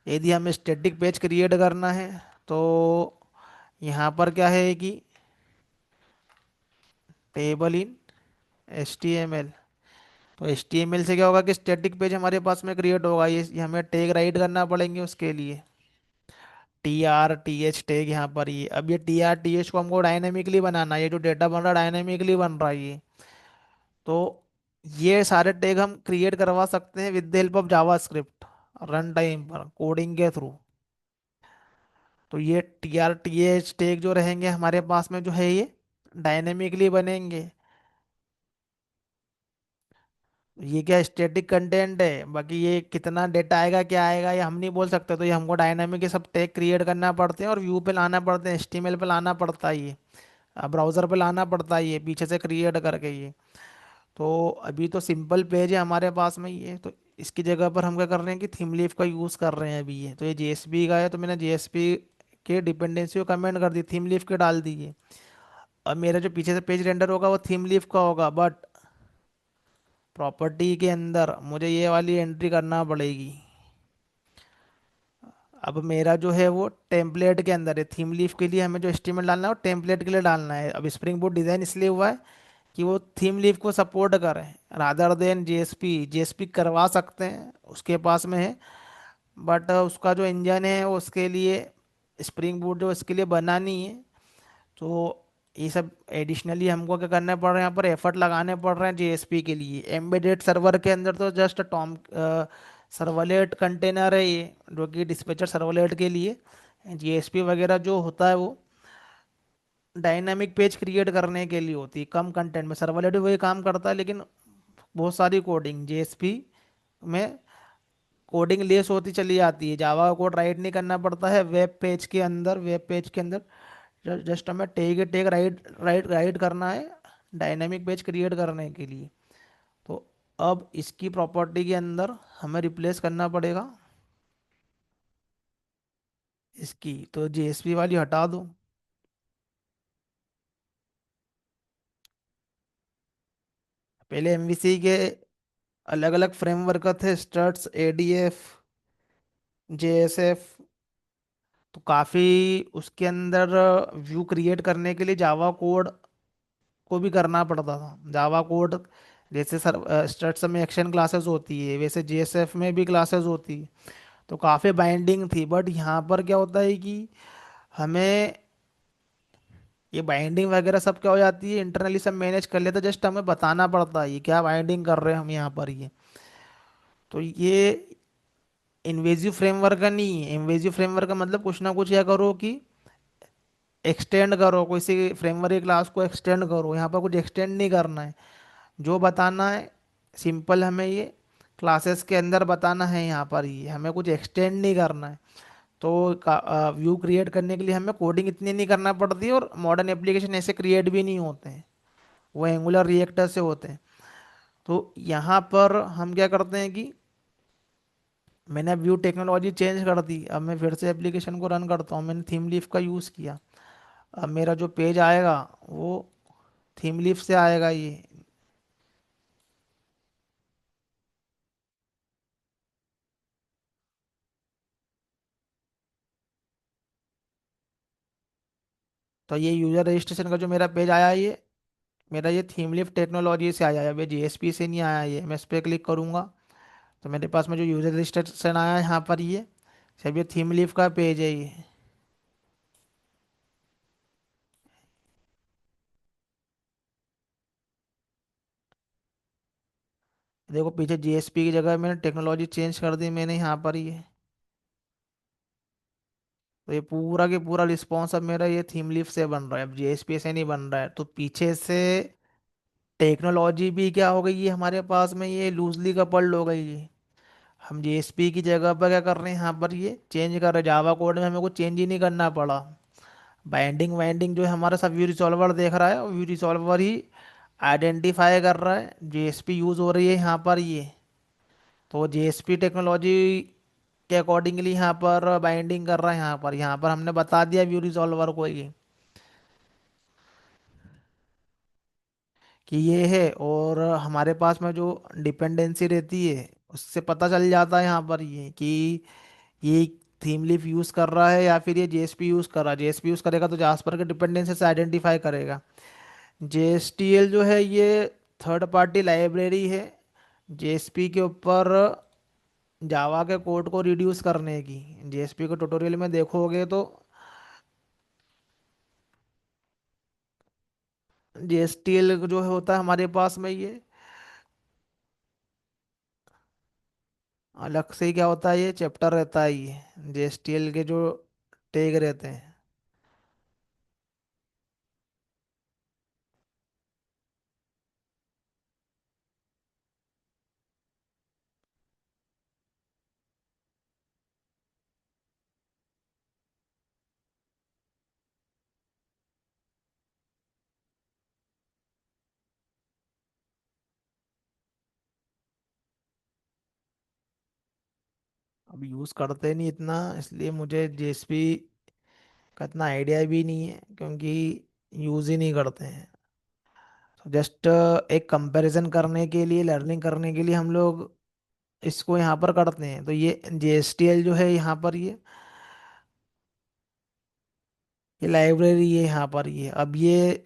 S1: यदि हमें स्टैटिक पेज क्रिएट करना है, तो यहाँ पर क्या है कि टेबल इन HTML। तो HTML से क्या होगा कि स्टैटिक पेज हमारे पास में क्रिएट होगा, ये हमें टैग राइट करना पड़ेंगे उसके लिए। TRTH टैग यहाँ पर ये, अब ये TRTH को हमको डायनेमिकली बनाना है, ये जो डेटा बन रहा है डायनेमिकली बन रहा है ये। तो ये सारे टैग हम क्रिएट करवा सकते हैं with the help of JavaScript, run time पर कोडिंग के थ्रू। तो ये TRTH टैग जो रहेंगे हमारे पास में जो है ये डायनेमिकली बनेंगे। ये क्या स्टैटिक कंटेंट है, बाकी ये कितना डेटा आएगा क्या आएगा ये हम नहीं बोल सकते, तो ये हमको डायनामिक ये सब टैग क्रिएट करना पड़ते हैं और व्यू पे लाना पड़ते हैं, HTML पे लाना पड़ता है ये, ब्राउजर पे लाना पड़ता है ये पीछे से क्रिएट करके ये। तो अभी तो सिंपल पेज है हमारे पास में ये, तो इसकी जगह पर हम क्या कर रहे हैं कि थीम लीफ का यूज़ कर रहे हैं अभी ये। तो ये JSP का है, तो मैंने JSP के डिपेंडेंसी को कमेंट कर दी, थीम लीफ के डाल दी है। अब मेरा जो पीछे से पेज रेंडर होगा वो थीम लीफ का होगा, बट प्रॉपर्टी के अंदर मुझे ये वाली एंट्री करना पड़ेगी। अब मेरा जो है वो टेम्पलेट के अंदर है, थीम लीफ के लिए हमें जो एस्टीमेट डालना है वो टेम्पलेट के लिए डालना है। अब स्प्रिंग बूट डिज़ाइन इसलिए हुआ है कि वो थीम लीफ को सपोर्ट करें, रादर देन JSP करवा सकते हैं उसके पास में है, बट उसका जो इंजन है वो उसके लिए स्प्रिंग बूट जो इसके लिए बना नहीं है। तो ये सब एडिशनली हमको क्या करना पड़ रहा है, यहाँ पर एफर्ट लगाने पड़ रहे हैं JSP के लिए। एम्बेडेड सर्वर के अंदर तो जस्ट टॉम सर्वलेट कंटेनर है ये, जो कि डिस्पैचर सर्वलेट के लिए। JSP वगैरह जो होता है वो डायनामिक पेज क्रिएट करने के लिए होती है, कम कंटेंट में। सर्वलेट भी वही काम करता है, लेकिन बहुत सारी कोडिंग JSP में कोडिंग लेस होती चली जाती है, जावा का कोड राइट नहीं करना पड़ता है वेब पेज के अंदर। वेब पेज के अंदर जस्ट हमें टेग राइट राइट राइट करना है डायनेमिक पेज क्रिएट करने के लिए। तो अब इसकी प्रॉपर्टी के अंदर हमें रिप्लेस करना पड़ेगा इसकी, तो JSP वाली हटा दो। पहले MVC के अलग अलग फ्रेमवर्क थे, स्ट्रट्स, ADF, JSF। तो काफ़ी उसके अंदर व्यू क्रिएट करने के लिए जावा कोड को भी करना पड़ता था। जावा कोड जैसे सर स्ट्रट्स में एक्शन क्लासेस होती है, वैसे JSF में भी क्लासेस होती है। तो काफ़ी बाइंडिंग थी, बट यहाँ पर क्या होता है कि हमें ये बाइंडिंग वगैरह सब क्या हो जाती है इंटरनली सब मैनेज कर लेते, जस्ट हमें बताना पड़ता है ये क्या बाइंडिंग कर रहे हैं हम यहाँ पर ये। तो ये इन्वेजिव फ्रेमवर्क का नहीं है। इन्वेजिव फ्रेमवर्क का मतलब कुछ ना कुछ या करो कि एक्सटेंड करो, किसी फ्रेमवर्क क्लास को एक्सटेंड करो, यहाँ पर कुछ एक्सटेंड नहीं करना है। जो बताना है सिंपल हमें ये क्लासेस के अंदर बताना है, यहाँ पर ये हमें कुछ एक्सटेंड नहीं करना है। तो व्यू क्रिएट करने के लिए हमें कोडिंग इतनी नहीं करना पड़ती है, और मॉडर्न एप्लीकेशन ऐसे क्रिएट भी नहीं होते हैं, वो एंगुलर रिएक्टर से होते हैं। तो यहाँ पर हम क्या करते हैं कि मैंने व्यू टेक्नोलॉजी चेंज कर दी, अब मैं फिर से एप्लीकेशन को रन करता हूँ, मैंने थीम लीफ का यूज़ किया। अब मेरा जो पेज आएगा वो थीम लीफ से आएगा ये। तो ये यूज़र रजिस्ट्रेशन का जो मेरा पेज आया ये मेरा ये थीम लीफ टेक्नोलॉजी से आया है, अभी JSP से नहीं आया। ये मैं इस पर क्लिक करूँगा तो मेरे पास में जो यूज़र रजिस्ट्रेशन आया है यहाँ पर ये सब ये थीम लीफ का पेज है ये। देखो पीछे JSP की जगह मैंने टेक्नोलॉजी चेंज कर दी मैंने यहाँ पर ये। तो ये पूरा के पूरा रिस्पॉन्स अब मेरा ये थीम लीफ से बन रहा है, अब JSP से नहीं बन रहा है। तो पीछे से टेक्नोलॉजी भी क्या हो गई है हमारे पास में ये लूजली कपल्ड हो गई है। हम JSP की जगह पर क्या कर रहे हैं यहाँ पर ये चेंज कर रहे हैं, जावा कोड में हमें कुछ चेंज ही नहीं करना पड़ा। बाइंडिंग वाइंडिंग जो है हमारा सब व्यू रिजॉल्वर देख रहा है, व्यू रिजॉल्वर ही आइडेंटिफाई कर रहा है JSP यूज़ हो रही है यहाँ पर ये। तो JSP टेक्नोलॉजी के अकॉर्डिंगली यहाँ पर बाइंडिंग कर रहा है, यहाँ पर हमने बता दिया व्यू रिजॉल्वर को ये कि ये है। और हमारे पास में जो डिपेंडेंसी रहती है उससे पता चल जाता है यहाँ पर ये कि ये थीम लीफ यूज़ कर रहा है या फिर ये JSP यूज़ कर रहा है। JSP यूज़ करेगा तो जास्पर के डिपेंडेंसी से आइडेंटिफाई करेगा। JSTL जो है ये थर्ड पार्टी लाइब्रेरी है JSP के ऊपर जावा के कोड को रिड्यूस करने की। जेएसपी के ट्यूटोरियल में देखोगे तो जेएसटीएल जो होता है हमारे पास में, ये अलग से ही क्या होता है, ये चैप्टर रहता है, ये जेएसटीएल के जो टैग रहते हैं। अब यूज़ करते नहीं इतना, इसलिए मुझे जेएसपी का इतना आइडिया भी नहीं है, क्योंकि यूज़ ही नहीं करते हैं। तो जस्ट एक कंपैरिजन करने के लिए, लर्निंग करने के लिए हम लोग इसको यहाँ पर करते हैं। तो ये जेएसटीएल जो है यहाँ पर, ये लाइब्रेरी है यहाँ पर, ये अब ये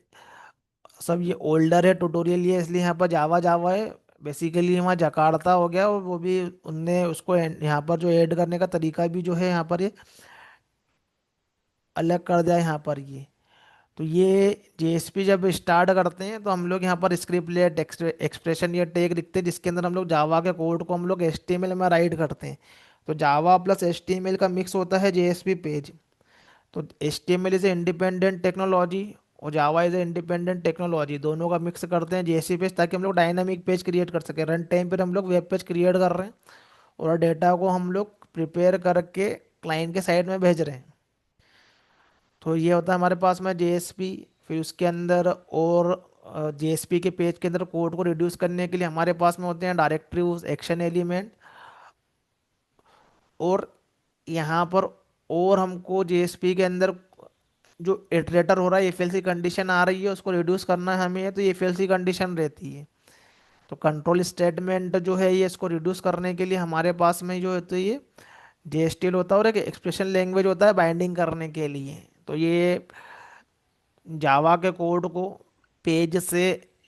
S1: सब ये ओल्डर है ट्यूटोरियल, ये इसलिए यहाँ पर जावा जावा है। बेसिकली वहाँ जकार्ता हो गया, और वो भी उनने उसको यहाँ पर जो ऐड करने का तरीका भी जो है यहाँ पर ये अलग कर दिया है यहाँ पर ये। तो ये जेएसपी जब स्टार्ट करते हैं तो हम लोग यहाँ पर स्क्रिप्टलेट एक्सप्रेशन या टैग लिखते हैं, जिसके अंदर हम लोग जावा के कोड को हम लोग एचटीएमएल में राइट करते हैं। तो जावा प्लस एचटीएमएल का मिक्स होता है जेएसपी पेज। तो HTML is a independent technology और Java is a independent technology, दोनों का मिक्स करते हैं जेएसपी पेज, ताकि हम लोग डायनामिक पेज क्रिएट कर सकें। रन टाइम पर हम लोग वेब पेज क्रिएट कर रहे हैं, और डेटा को हम लोग प्रिपेयर करके क्लाइंट के साइड में भेज रहे हैं। तो ये होता है हमारे पास में जेएसपी। फिर उसके अंदर और जेएसपी के पेज के अंदर कोड को रिड्यूस करने के लिए हमारे पास में होते हैं डायरेक्टरीज, एक्शन एलिमेंट, और यहाँ पर और हमको जेएसपी के अंदर जो इटरेटर हो रहा है, एफ एल सी कंडीशन आ रही है, उसको रिड्यूस करना है हमें, तो एफ एल सी कंडीशन रहती है। तो कंट्रोल स्टेटमेंट जो है ये, इसको रिड्यूस करने के लिए हमारे पास में जो होती है ये जेएसटीएल होता है, और एक एक्सप्रेशन लैंग्वेज होता है बाइंडिंग करने के लिए। तो ये जावा के कोड को पेज से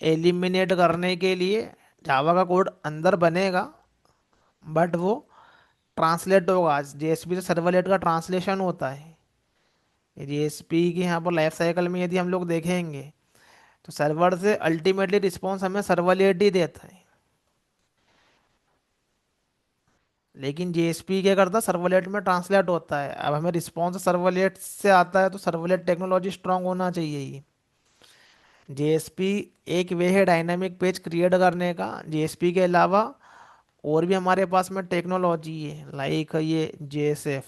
S1: एलिमिनेट करने के लिए जावा का कोड अंदर बनेगा, बट वो ट्रांसलेट होगा, जेएसपी से सर्वलेट का ट्रांसलेशन होता है। जेएसपी की यहाँ पर लाइफ साइकिल में यदि हम लोग देखेंगे, तो सर्वर से अल्टीमेटली रिस्पॉन्स हमें सर्वलेट ही देता है। लेकिन जेएसपी क्या करता है, सर्वलेट में ट्रांसलेट होता है। अब हमें रिस्पॉन्स सर्वलेट से आता है, तो सर्वलेट टेक्नोलॉजी स्ट्रांग होना चाहिए ही। जेएसपी एक वे है डायनामिक पेज क्रिएट करने का। जेएसपी के अलावा और भी हमारे पास में टेक्नोलॉजी है, लाइक ये JSF,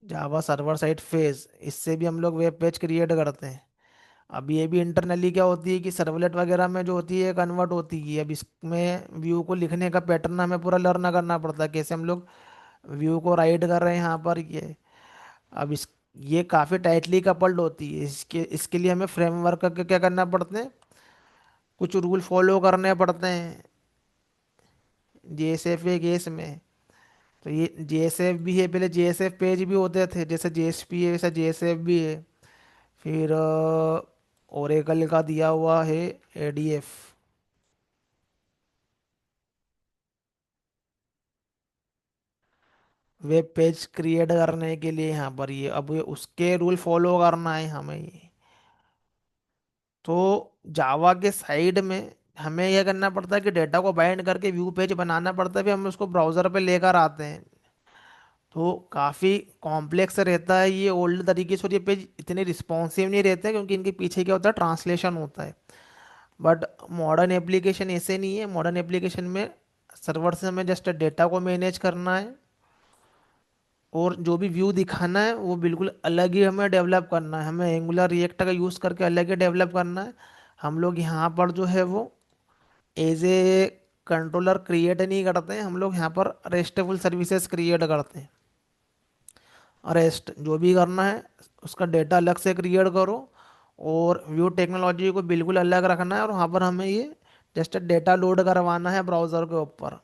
S1: Java server side phase, इससे भी हम लोग वेब पेज क्रिएट करते हैं। अब ये भी इंटरनली क्या होती है कि सर्वलेट वगैरह में जो होती है कन्वर्ट होती है। अब इसमें व्यू को लिखने का पैटर्न हमें पूरा लर्न करना पड़ता है, कैसे हम लोग व्यू को राइट कर रहे हैं यहाँ पर ये। अब इस ये काफ़ी टाइटली कपल्ड होती है, इसके इसके लिए हमें फ्रेमवर्क का क्या करना पड़ते हैं, कुछ रूल फॉलो करने पड़ते हैं जेएसएफ के केस में। तो ये जेएसएफ भी है, पहले जेएसएफ पेज भी होते थे, जैसे जेएसपी है वैसा जेएसएफ भी है। फिर ओरेकल का दिया हुआ है एडीएफ, वेब पेज क्रिएट करने के लिए यहाँ पर ये। अब ये उसके रूल फॉलो करना है हमें ये। तो जावा के साइड में हमें यह करना पड़ता है कि डेटा को बाइंड करके व्यू पेज बनाना पड़ता है, फिर हम उसको ब्राउज़र पे लेकर आते हैं। तो काफ़ी कॉम्प्लेक्स रहता है ये ओल्ड तरीके से, और ये पेज इतने रिस्पॉन्सिव नहीं रहते हैं, क्योंकि इनके पीछे क्या होता है, ट्रांसलेशन होता है। बट मॉडर्न एप्लीकेशन ऐसे नहीं है। मॉडर्न एप्लीकेशन में सर्वर से हमें जस्ट डेटा को मैनेज करना है, और जो भी व्यू दिखाना है वो बिल्कुल अलग ही हमें डेवलप करना है। हमें एंगुलर रिएक्ट का यूज़ करके अलग ही डेवलप करना है। हम लोग यहाँ पर जो है वो एज ए कंट्रोलर क्रिएट नहीं करते हैं, हम लोग यहाँ पर रेस्टफुल सर्विसेज क्रिएट करते हैं। रेस्ट जो भी करना है उसका डेटा अलग से क्रिएट करो, और व्यू टेक्नोलॉजी को बिल्कुल अलग रखना है, और वहाँ पर हमें ये जस्ट डेटा लोड करवाना है ब्राउज़र के ऊपर।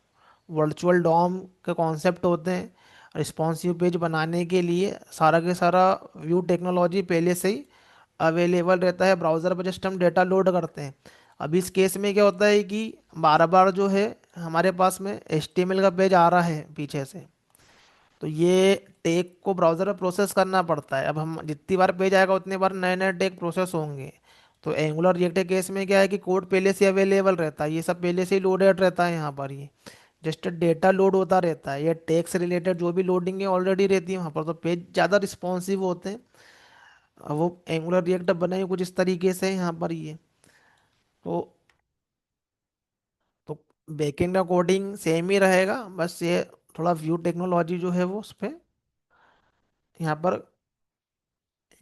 S1: वर्चुअल डॉम के कॉन्सेप्ट होते हैं रिस्पॉन्सिव पेज बनाने के लिए। सारा के सारा व्यू टेक्नोलॉजी पहले से ही अवेलेबल रहता है ब्राउज़र पर, जस्ट हम डेटा लोड करते हैं। अब इस केस में क्या होता है कि बार बार जो है हमारे पास में HTML का पेज आ रहा है पीछे से, तो ये टैग को ब्राउज़र में प्रोसेस करना पड़ता है। अब हम जितनी बार पेज आएगा उतनी बार नए नए टैग प्रोसेस होंगे। तो एंगुलर रिएक्ट के केस में क्या है कि कोड पहले से अवेलेबल रहता है, ये सब पहले से ही लोडेड रहता है यहाँ पर। ये जस्ट डेटा लोड होता रहता है, या टैग से रिलेटेड जो भी लोडिंग है ऑलरेडी रहती है वहाँ पर, तो पेज ज़्यादा रिस्पॉन्सिव होते हैं। अब वो एंगुलर रिएक्ट बने कुछ इस तरीके से है यहाँ पर ये। तो तो बैकएंड का कोडिंग सेम ही रहेगा, बस ये थोड़ा व्यू टेक्नोलॉजी जो है वो उस पर यहाँ पर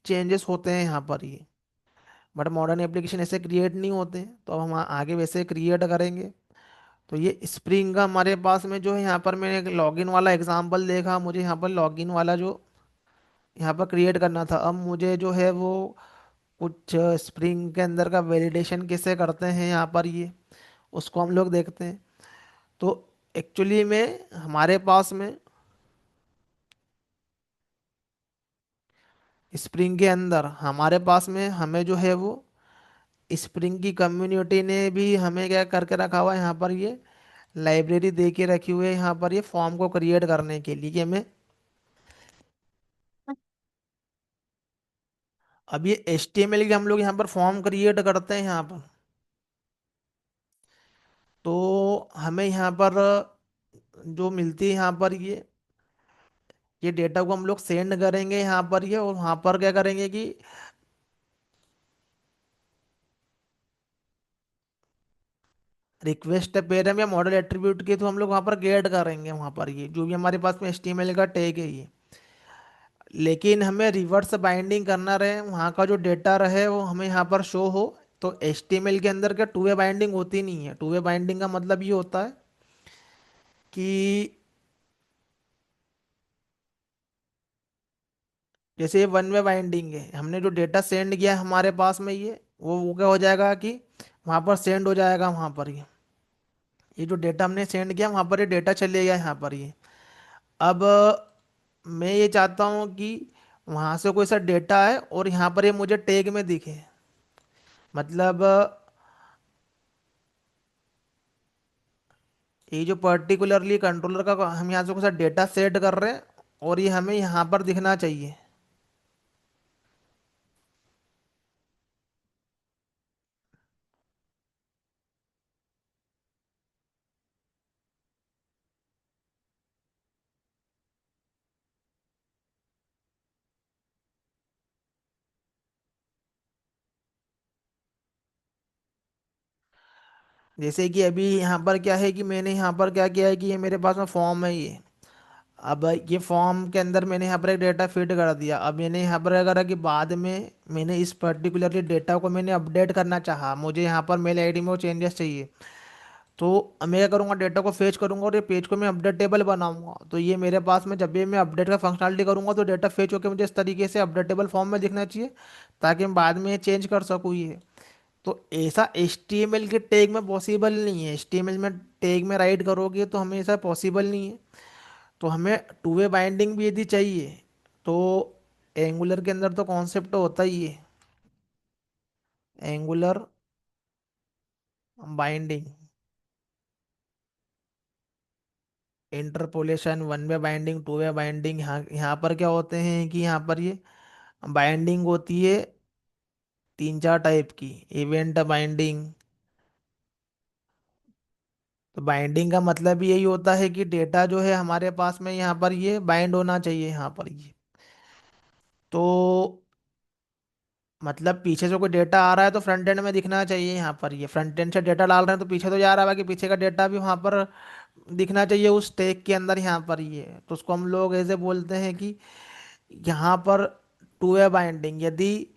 S1: चेंजेस होते हैं यहाँ पर ये। बट मॉडर्न एप्लीकेशन ऐसे क्रिएट नहीं होते हैं, तो अब हम आगे वैसे क्रिएट करेंगे। तो ये स्प्रिंग का हमारे पास में जो है, यहाँ पर मैंने एक लॉगिन वाला एग्जांपल देखा, मुझे यहाँ पर लॉगिन वाला जो यहाँ पर क्रिएट करना था। अब मुझे जो है वो कुछ स्प्रिंग के अंदर का वैलिडेशन कैसे करते हैं यहाँ पर ये, उसको हम लोग देखते हैं। तो एक्चुअली में हमारे पास में स्प्रिंग के अंदर हमारे पास में हमें जो है वो स्प्रिंग की कम्युनिटी ने भी हमें क्या करके रखा हुआ है यहाँ पर, ये लाइब्रेरी दे के रखी हुई है यहाँ पर, ये फॉर्म को क्रिएट करने के लिए कि हमें। अब ये HTML के हम लोग यहाँ पर फॉर्म क्रिएट करते हैं यहाँ पर, तो हमें यहाँ पर जो मिलती है यहाँ पर ये डेटा को हम लोग सेंड करेंगे यहाँ पर ये, और वहाँ पर क्या करेंगे कि रिक्वेस्ट पेरम या मॉडल एट्रीब्यूट के थ्रू हम लोग वहाँ पर गेट करेंगे वहाँ पर ये जो भी हमारे पास में HTML का टैग है ये। लेकिन हमें रिवर्स बाइंडिंग करना रहे, वहाँ का जो डेटा रहे वो हमें यहाँ पर शो हो। तो HTML के अंदर क्या टू वे बाइंडिंग होती नहीं है। टू वे बाइंडिंग का मतलब ये होता है कि जैसे ये वन वे बाइंडिंग है, हमने जो डेटा सेंड किया है हमारे पास में ये वो क्या हो जाएगा कि वहाँ पर सेंड हो जाएगा वहाँ पर ये जो डेटा हमने सेंड किया वहाँ पर ये डेटा चले गया यहाँ पर ये। अब मैं ये चाहता हूँ कि वहाँ से कोई सा डेटा है और यहाँ पर ये मुझे टैग में दिखे। मतलब ये जो पर्टिकुलरली कंट्रोलर का हम यहाँ से कोई सा डेटा सेट कर रहे हैं और ये हमें यहाँ पर दिखना चाहिए। जैसे कि अभी यहाँ पर क्या है कि मैंने यहाँ पर क्या किया है कि ये मेरे पास में फॉर्म है ये। अब ये फॉर्म के अंदर मैंने यहाँ पर एक डेटा फीड कर दिया। अब मैंने यहाँ पर क्या करा कि बाद में मैंने इस पर्टिकुलरली डेटा को मैंने अपडेट करना चाहा, मुझे यहाँ पर मेल आईडी में वो चेंजेस चाहिए। तो मैं क्या करूँगा, डेटा को फेच करूँगा और ये पेज को मैं अपडेटेबल बनाऊंगा। तो ये मेरे पास में जब भी मैं अपडेट का फंक्शनलिटी करूँगा तो डेटा फेच होकर मुझे इस तरीके से अपडेटेबल फॉर्म में दिखना चाहिए, ताकि मैं बाद में चेंज कर सकूँ ये। तो ऐसा HTML के टैग में पॉसिबल नहीं है। HTML में टैग में राइट करोगे तो हमें ऐसा पॉसिबल नहीं है। तो हमें टू वे बाइंडिंग भी यदि चाहिए तो एंगुलर के अंदर तो कॉन्सेप्ट होता ही है angular binding, interpolation, one way binding, two way binding. यहाँ यहाँ पर क्या होते हैं कि यहाँ पर ये बाइंडिंग होती है तीन चार टाइप की। इवेंट बाइंडिंग, तो बाइंडिंग का मतलब यही होता है कि डेटा जो है हमारे पास में यहाँ पर ये बाइंड होना चाहिए यहाँ पर ये। तो मतलब पीछे से कोई डेटा आ रहा है तो फ्रंट एंड में दिखना चाहिए यहाँ पर ये। फ्रंट एंड से डेटा डाल रहे हैं तो पीछे तो जा रहा है कि पीछे का डेटा भी वहाँ पर दिखना चाहिए उस टैग के अंदर यहाँ पर ये। तो उसको हम लोग ऐसे बोलते हैं कि यहाँ पर टू वे बाइंडिंग। यदि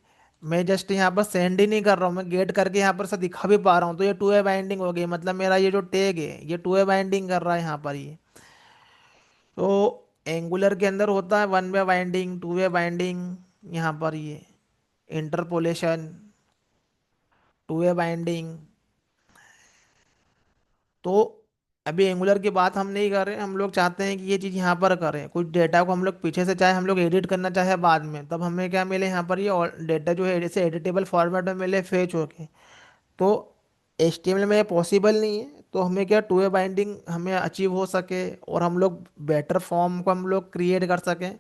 S1: मैं जस्ट यहाँ पर सेंड ही नहीं कर रहा हूँ, मैं गेट करके यहाँ पर से दिखा भी पा रहा हूँ, तो ये टू वे बाइंडिंग हो गई। मतलब मेरा ये जो टैग है ये टू वे बाइंडिंग कर रहा है यहाँ पर ये। तो एंगुलर के अंदर होता है one way binding, two way binding, यहाँ पर ये इंटरपोलेशन, टू वे बाइंडिंग। तो अभी एंगुलर की बात हम नहीं कर रहे, हम लोग चाहते हैं कि ये चीज़ यहाँ पर करें, कुछ डेटा को हम लोग पीछे से चाहे हम लोग एडिट करना चाहे बाद में, तब हमें क्या मिले यहाँ पर, ये डेटा जो है जैसे एडिटेबल फॉर्मेट में मिले फेच होके। तो HTML में ये पॉसिबल नहीं है, तो हमें क्या टू वे बाइंडिंग हमें अचीव हो सके और हम लोग बेटर फॉर्म को हम लोग क्रिएट कर सकें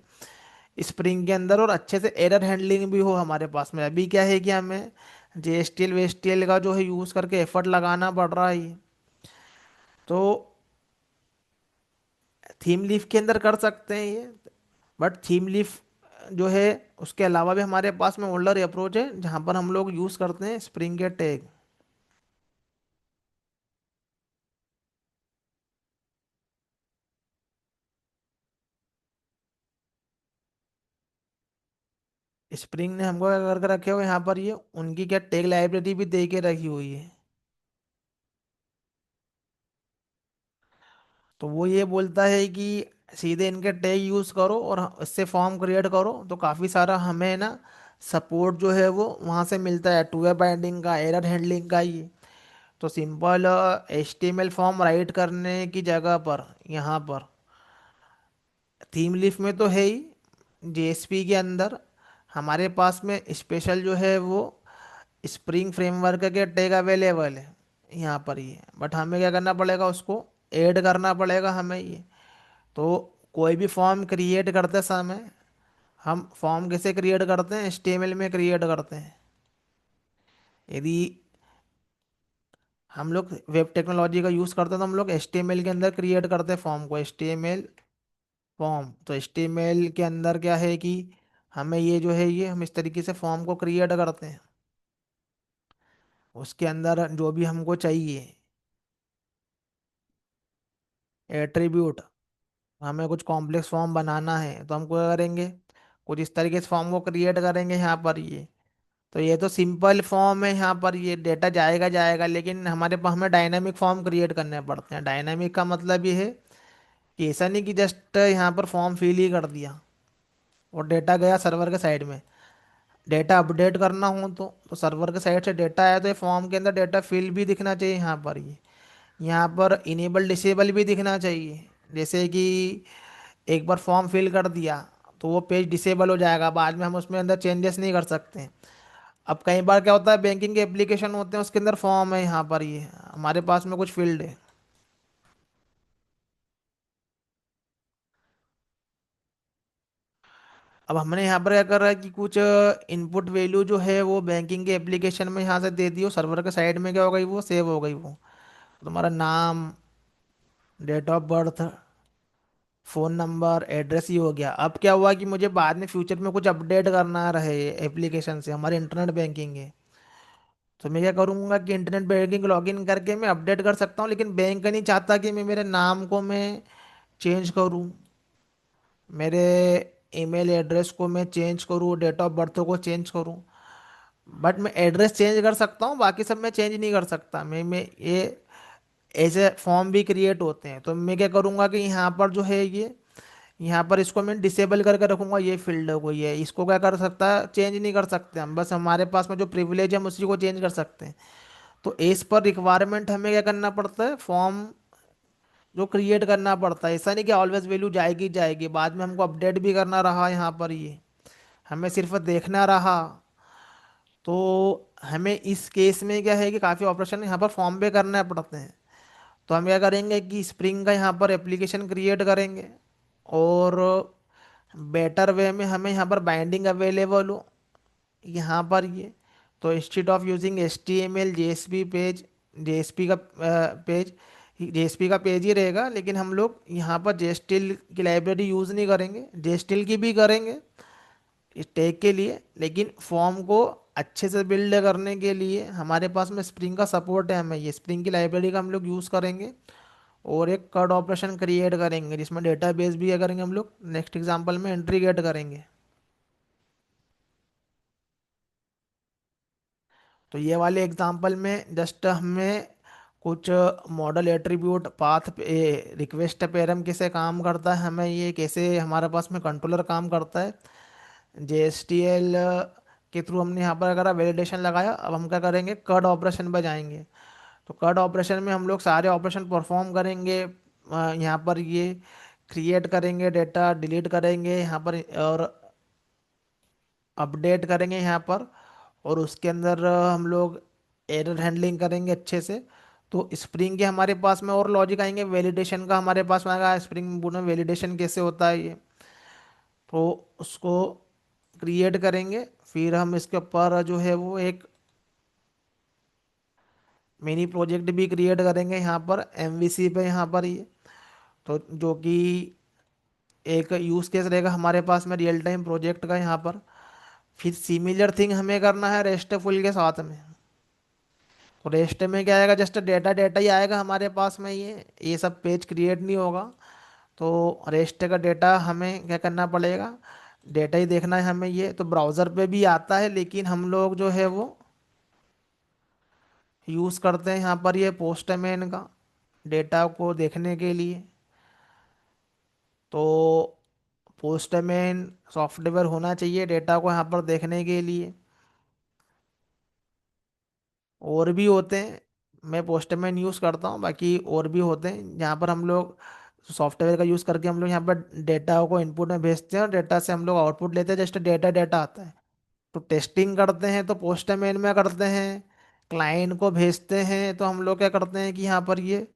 S1: स्प्रिंग के अंदर, और अच्छे से एरर हैंडलिंग भी हो हमारे पास में। अभी क्या है कि हमें JSTL वेस्टियल का जो है यूज़ करके एफर्ट लगाना पड़ रहा है। तो थीम लीफ के अंदर कर सकते हैं ये, बट थीम लीफ जो है उसके अलावा भी हमारे पास में ओल्डर अप्रोच है जहाँ पर हम लोग यूज़ करते हैं स्प्रिंग के टैग। स्प्रिंग ने हमको क्या करके रखे हुए यहाँ पर, ये उनकी क्या टैग लाइब्रेरी भी दे के रखी हुई है। तो वो ये बोलता है कि सीधे इनके टैग यूज़ करो और इससे फॉर्म क्रिएट करो, तो काफ़ी सारा हमें ना सपोर्ट जो है वो वहाँ से मिलता है, टू वे बाइंडिंग का, एरर हैंडलिंग का ये। तो सिंपल HTML फॉर्म राइट करने की जगह पर यहाँ पर थीम लीफ में तो है ही, JSP के अंदर हमारे पास में स्पेशल जो है वो स्प्रिंग फ्रेमवर्क के टैग अवेलेबल है यहाँ पर ये, बट हमें क्या करना पड़ेगा, उसको ऐड करना पड़ेगा हमें ये। तो कोई भी फॉर्म क्रिएट करते समय हम फॉर्म कैसे क्रिएट करते हैं, HTML में क्रिएट करते हैं। यदि हम लोग वेब टेक्नोलॉजी का यूज़ करते हैं तो हम लोग HTML के अंदर क्रिएट करते हैं फॉर्म को, HTML फॉर्म। तो HTML के अंदर क्या है कि हमें ये जो है ये हम इस तरीके से फॉर्म को क्रिएट करते हैं। उसके अंदर जो भी हमको चाहिए एट्रीब्यूट, हमें कुछ कॉम्प्लेक्स फॉर्म बनाना है तो हमको क्या करेंगे, कुछ इस तरीके से फॉर्म को क्रिएट करेंगे यहाँ पर ये। तो ये तो सिंपल फॉर्म है, यहाँ पर ये डेटा जाएगा जाएगा, लेकिन हमारे पास हमें डायनामिक फॉर्म क्रिएट करने पड़ते हैं। डायनामिक का मतलब ये है कि ऐसा नहीं कि जस्ट यहाँ पर फॉर्म फिल ही कर दिया और डेटा गया सर्वर के साइड में। डेटा अपडेट करना हो तो सर्वर के साइड से डेटा आया तो ये फॉर्म के अंदर डेटा फिल भी दिखना चाहिए यहाँ पर ये। यहाँ पर इनेबल डिसेबल भी दिखना चाहिए, जैसे कि एक बार फॉर्म फिल कर दिया तो वो पेज डिसेबल हो जाएगा, बाद में हम उसमें अंदर चेंजेस नहीं कर सकते। अब कई बार क्या होता है, बैंकिंग के एप्लीकेशन होते हैं उसके अंदर फॉर्म है, यहाँ पर ये हमारे पास में कुछ फील्ड है। अब हमने यहाँ पर क्या कर रहा है कि कुछ इनपुट वैल्यू जो है वो बैंकिंग के एप्लीकेशन में यहाँ से दे दी, सर्वर के साइड में क्या हो गई, वो सेव हो गई वो। तुम्हारा नाम, date of birth, phone number, address ही हो गया। अब क्या हुआ कि मुझे बाद में फ्यूचर में कुछ अपडेट करना रहे एप्लीकेशन से, हमारे इंटरनेट बैंकिंग है, तो मैं क्या करूँगा कि इंटरनेट बैंकिंग लॉगिन करके मैं अपडेट कर सकता हूँ, लेकिन बैंक नहीं चाहता कि मैं मेरे नाम को मैं चेंज करूँ, मेरे ईमेल एड्रेस को मैं चेंज करूँ, डेट ऑफ बर्थ को चेंज करूँ। बट मैं एड्रेस चेंज कर सकता हूँ, बाकी सब मैं चेंज नहीं कर सकता। मैं ये ऐसे फॉर्म भी क्रिएट होते हैं, तो मैं क्या करूँगा कि यहाँ पर जो है ये, यहाँ पर इसको मैं डिसेबल करके रखूंगा, ये फील्ड को, ये इसको क्या कर सकता है, चेंज नहीं कर सकते हम, बस हमारे पास में जो प्रिविलेज है हम उसी को चेंज कर सकते हैं। तो इस पर रिक्वायरमेंट हमें क्या करना पड़ता है, फॉर्म जो क्रिएट करना पड़ता है। ऐसा नहीं कि ऑलवेज वैल्यू जाएगी जाएगी, बाद में हमको अपडेट भी करना रहा यहाँ पर ये, हमें सिर्फ देखना रहा। तो हमें इस केस में क्या है कि काफ़ी ऑपरेशन यहाँ पर फॉर्म पे करने पड़ते हैं। तो हम क्या करेंगे कि स्प्रिंग का यहाँ पर एप्लीकेशन क्रिएट करेंगे, और बेटर वे में हमें यहाँ पर बाइंडिंग अवेलेबल हो यहाँ पर ये। तो instead of using HTML JSP page, JSP का पेज, JSP का पेज ही रहेगा, लेकिन हम लोग यहाँ पर JSTL की लाइब्रेरी यूज़ नहीं करेंगे, JSTL की भी करेंगे इस टैग के लिए, लेकिन फॉर्म को अच्छे से बिल्ड करने के लिए हमारे पास में स्प्रिंग का सपोर्ट है, हमें ये स्प्रिंग की लाइब्रेरी का हम लोग यूज़ करेंगे। और एक कड ऑपरेशन क्रिएट करेंगे जिसमें डेटाबेस भी क्या करेंगे हम लोग नेक्स्ट एग्जांपल में एंट्री गेट करेंगे। तो ये वाले एग्जांपल में जस्ट हमें कुछ मॉडल एट्रीब्यूट पाथ पे रिक्वेस्ट पैरम कैसे काम करता है, हमें ये कैसे हमारे पास में कंट्रोलर काम करता है, JSTL के थ्रू हमने यहाँ पर अगर वैलिडेशन लगाया। अब हम क्या करेंगे, कड ऑपरेशन पर जाएंगे। तो कट ऑपरेशन में हम लोग सारे ऑपरेशन परफॉर्म करेंगे। यहाँ पर ये क्रिएट करेंगे डेटा, डिलीट करेंगे यहाँ पर, और अपडेट करेंगे यहाँ पर। और उसके अंदर हम लोग एरर हैंडलिंग करेंगे अच्छे से। तो स्प्रिंग के हमारे पास में और लॉजिक आएंगे, वैलिडेशन का हमारे पास में आएगा, स्प्रिंग बूट में वैलिडेशन कैसे होता है ये। तो उसको क्रिएट करेंगे। फिर हम इसके ऊपर जो है वो एक मिनी प्रोजेक्ट भी क्रिएट करेंगे यहाँ पर एमवीसी पे, यहाँ पर ये। तो जो कि एक यूज केस रहेगा हमारे पास में रियल टाइम प्रोजेक्ट का यहाँ पर। फिर सिमिलर थिंग हमें करना है रेस्टफुल के साथ में। तो रेस्ट में क्या आएगा, जस्ट डेटा डेटा ही आएगा हमारे पास में, ये सब पेज क्रिएट नहीं होगा। तो रेस्ट का डेटा हमें क्या करना पड़ेगा, डेटा ही देखना है हमें। ये तो ब्राउज़र पे भी आता है, लेकिन हम लोग जो है वो यूज़ करते हैं यहाँ पर ये पोस्टमैन का डेटा को देखने के लिए। तो पोस्टमैन सॉफ्टवेयर होना चाहिए डेटा को यहाँ पर देखने के लिए। और भी होते हैं, मैं पोस्टमैन यूज़ करता हूँ, बाकी और भी होते हैं जहाँ पर हम लोग सॉफ्टवेयर का यूज़ करके हम लोग यहाँ पर डेटा को इनपुट में भेजते हैं और डेटा से हम लोग आउटपुट लेते हैं, जस्ट डेटा डेटा आता है। तो टेस्टिंग करते हैं तो पोस्टमैन में करते हैं। क्लाइंट को भेजते हैं तो हम लोग क्या करते हैं कि यहाँ पर ये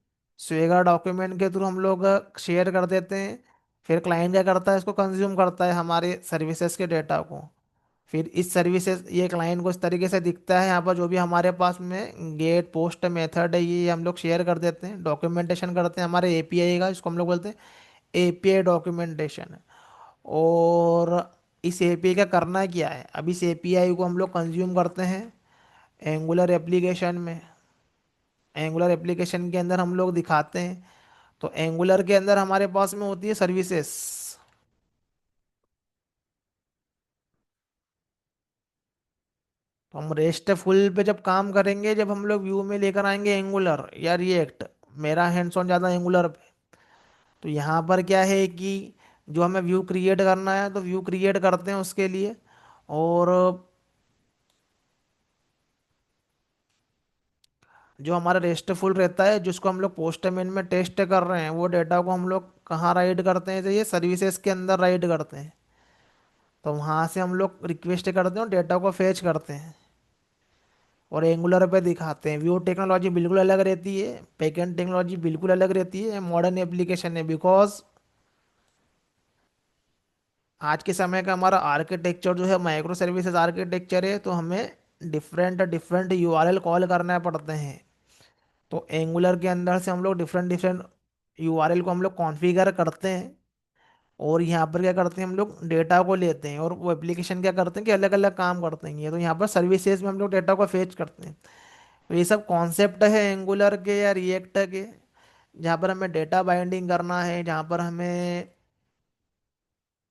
S1: स्वेगा डॉक्यूमेंट के थ्रू हम लोग शेयर कर देते हैं। फिर क्लाइंट क्या करता है, इसको कंज्यूम करता है हमारे सर्विसेज के डेटा को। फिर इस सर्विसेज, ये क्लाइंट को इस तरीके से दिखता है यहाँ पर, जो भी हमारे पास में गेट पोस्ट मेथड है ये हम लोग शेयर कर देते हैं, डॉक्यूमेंटेशन करते हैं हमारे एपीआई का, इसको हम लोग बोलते हैं एपीआई डॉक्यूमेंटेशन। और इस एपीआई का करना क्या है, अब इस एपीआई को हम लोग कंज्यूम करते हैं एंगुलर एप्लीकेशन में। एंगुलर एप्लीकेशन के अंदर हम लोग दिखाते हैं। तो एंगुलर के अंदर हमारे पास में होती है सर्विसेज। तो हम रेस्टफुल पे जब काम करेंगे, जब हम लोग व्यू में लेकर आएंगे एंगुलर या रिएक्ट, मेरा हैंड्स ऑन ज़्यादा एंगुलर पे। तो यहाँ पर क्या है कि जो हमें व्यू क्रिएट करना है तो व्यू क्रिएट करते हैं उसके लिए। और जो हमारा रेस्टफुल रहता है, जिसको हम लोग पोस्टमैन में टेस्ट कर रहे हैं, वो डेटा को हम लोग कहाँ राइट करते हैं, तो ये सर्विसेज के अंदर राइट करते हैं। तो वहाँ से हम लोग रिक्वेस्ट करते हैं और डेटा को फेच करते हैं और एंगुलर पे दिखाते हैं। व्यू टेक्नोलॉजी बिल्कुल अलग रहती है, बैकएंड टेक्नोलॉजी बिल्कुल अलग रहती है, मॉडर्न एप्लीकेशन है। बिकॉज आज के समय का हमारा आर्किटेक्चर जो है माइक्रो सर्विसेज आर्किटेक्चर है, तो हमें डिफरेंट डिफरेंट यूआरएल कॉल करने पड़ते हैं। तो एंगुलर के अंदर से हम लोग डिफरेंट डिफरेंट यूआरएल को हम लोग कॉन्फ़िगर करते हैं। और यहाँ पर क्या करते हैं, हम लोग डेटा को लेते हैं और वो एप्लीकेशन क्या करते हैं कि अलग अलग काम करते हैं। ये तो यहाँ पर सर्विसेज में हम लोग डेटा को फेच करते हैं। तो ये सब कॉन्सेप्ट है एंगुलर के या रिएक्ट के, जहाँ पर हमें डेटा बाइंडिंग करना है, जहाँ पर हमें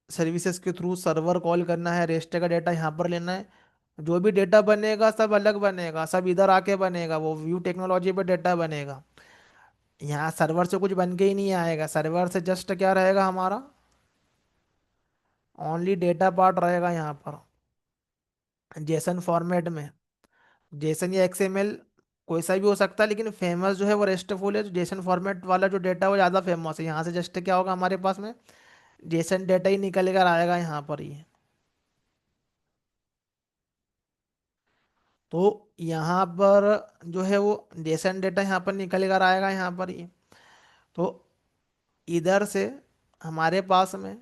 S1: सर्विसेज के थ्रू सर्वर कॉल करना है, रेस्ट का डेटा यहाँ पर लेना है। जो भी डेटा बनेगा सब अलग बनेगा, सब इधर आके बनेगा, वो व्यू टेक्नोलॉजी पे डेटा बनेगा। यहाँ सर्वर से कुछ बन के ही नहीं आएगा, सर्वर से जस्ट क्या रहेगा हमारा, ओनली डेटा पार्ट रहेगा यहाँ पर जेसन फॉर्मेट में। जेसन या एक्सएमएल कोई सा भी हो सकता है, लेकिन फेमस जो है वो रेस्टफुल है। जो जेसन फॉर्मेट वाला जो डेटा है वो ज़्यादा फेमस है। यहाँ से जस्ट क्या होगा हमारे पास में, जेसन डेटा ही निकल कर आएगा यहाँ पर ही। तो यहाँ पर जो है वो जेसन डेटा यहाँ पर निकल कर आएगा यहाँ पर ही। तो इधर से हमारे पास में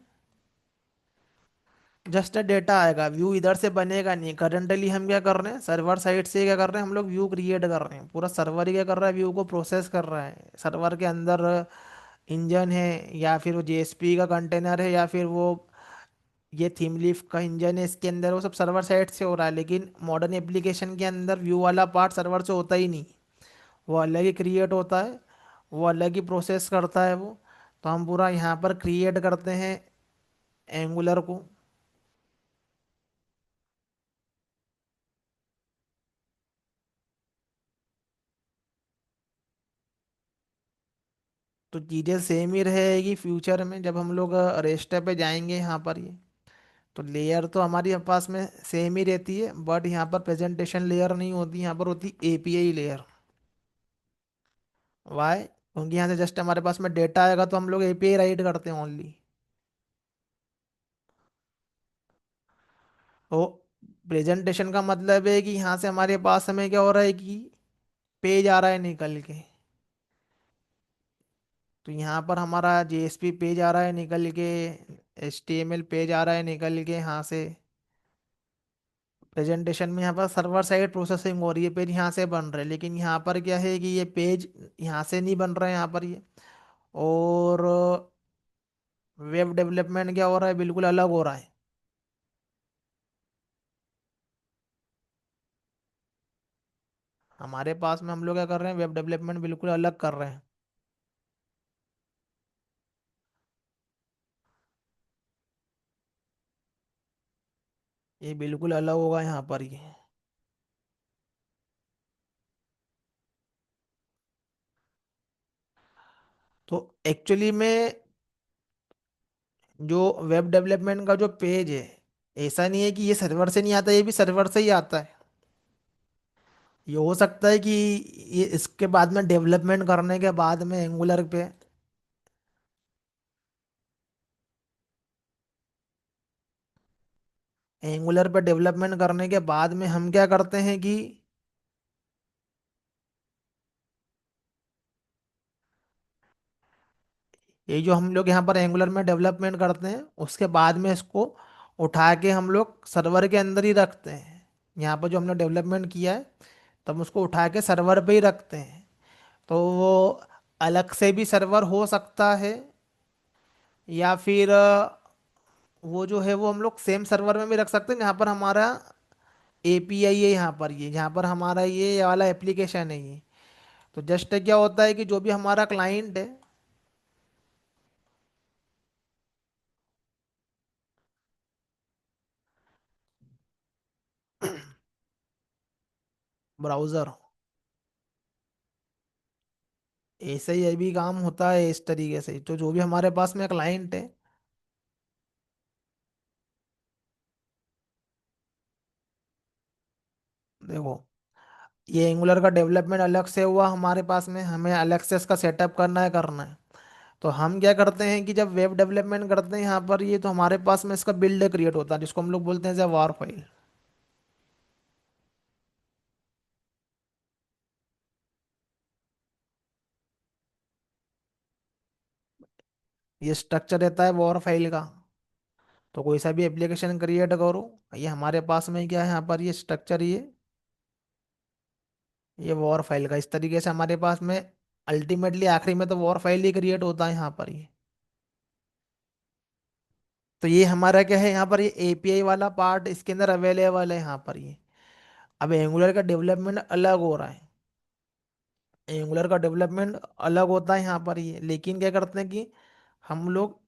S1: जस्ट डेटा आएगा, व्यू इधर से बनेगा नहीं। करंटली हम क्या कर रहे हैं, सर्वर साइड से क्या कर रहे हैं, हम लोग व्यू क्रिएट कर रहे हैं। पूरा सर्वर ही क्या कर रहा है, व्यू को प्रोसेस कर रहा है। सर्वर के अंदर इंजन है, या फिर वो जेएसपी का कंटेनर है, या फिर वो ये थीम लीफ का इंजन है इसके अंदर, वो सब सर्वर साइड से हो रहा है। लेकिन मॉडर्न एप्लीकेशन के अंदर व्यू वाला पार्ट सर्वर से होता ही नहीं, वो अलग ही क्रिएट होता है, वो अलग ही प्रोसेस करता है वो। तो हम पूरा यहाँ पर क्रिएट करते हैं एंगुलर को। तो चीज़ें सेम ही रहेगी फ्यूचर में, जब हम लोग रेस्ट पे जाएंगे यहाँ पर ये। तो लेयर तो हमारी पास में सेम ही रहती है, बट यहाँ पर प्रेजेंटेशन लेयर नहीं होती, यहाँ पर होती एपीआई लेयर। वाई, क्योंकि यहाँ से जस्ट हमारे पास में डेटा आएगा तो हम लोग एपीआई राइट करते हैं ओनली। तो प्रेजेंटेशन का मतलब है कि यहाँ से हमारे पास हमें क्या हो रहा है कि पेज आ रहा है निकल के। तो यहाँ पर हमारा जेएसपी पेज आ रहा है निकल के, एचटीएमएल पेज आ रहा है निकल के यहाँ से। प्रेजेंटेशन में यहाँ पर सर्वर साइड प्रोसेसिंग हो रही है, पेज यहाँ से बन रहा है, लेकिन यहाँ पर क्या है कि ये पेज यहाँ से नहीं बन रहा है यहाँ पर ये। और वेब डेवलपमेंट क्या हो रहा है, बिल्कुल अलग हो रहा है। हमारे पास में हम लोग क्या कर रहे हैं, वेब डेवलपमेंट बिल्कुल अलग कर रहे हैं। ये बिल्कुल अलग होगा यहाँ पर ये। तो एक्चुअली में जो वेब डेवलपमेंट का जो पेज है, ऐसा नहीं है कि ये सर्वर से नहीं आता, ये भी सर्वर से ही आता है। ये हो सकता है कि ये इसके बाद में डेवलपमेंट करने के बाद में एंगुलर पे, एंगुलर पे डेवलपमेंट करने के बाद में हम क्या करते हैं कि ये जो हम लोग यहाँ पर एंगुलर में डेवलपमेंट करते हैं, उसके बाद में इसको उठा के हम लोग सर्वर के अंदर ही रखते हैं। यहाँ पर जो हमने डेवलपमेंट किया है, तब उसको उठा के सर्वर पे ही रखते हैं। तो वो अलग से भी सर्वर हो सकता है, या फिर वो जो है वो हम लोग सेम सर्वर में भी रख सकते हैं जहाँ पर हमारा एपीआई है, यहाँ पर ये जहाँ पर हमारा ये वाला एप्लीकेशन है ये। तो जस्ट क्या होता है कि जो भी हमारा क्लाइंट है, ब्राउज़र, ऐसे ही ये भी काम होता है इस तरीके से। तो जो भी हमारे पास में क्लाइंट है, देखो ये एंगुलर का डेवलपमेंट अलग से हुआ हमारे पास में, हमें अलग से इसका सेटअप करना है। तो हम क्या करते हैं कि जब वेब डेवलपमेंट करते हैं यहाँ पर ये, तो हमारे पास में इसका बिल्ड क्रिएट होता है जिसको हम लोग बोलते हैं जैसे वार फाइल। ये स्ट्रक्चर रहता है वॉर फाइल का। तो कोई सा भी एप्लीकेशन क्रिएट करो, ये हमारे पास में क्या है यहाँ पर ये स्ट्रक्चर, ये वॉर फाइल का इस तरीके से हमारे पास में अल्टीमेटली आखिरी में तो वॉर फाइल ही क्रिएट होता है यहाँ पर ये। तो ये हमारा क्या है यहाँ पर, ये एपीआई वाला पार्ट इसके अंदर अवेलेबल है यहाँ पर ये। अब एंगुलर का डेवलपमेंट अलग हो रहा है, एंगुलर का डेवलपमेंट अलग होता है यहाँ पर ये, लेकिन क्या करते हैं कि हम लोग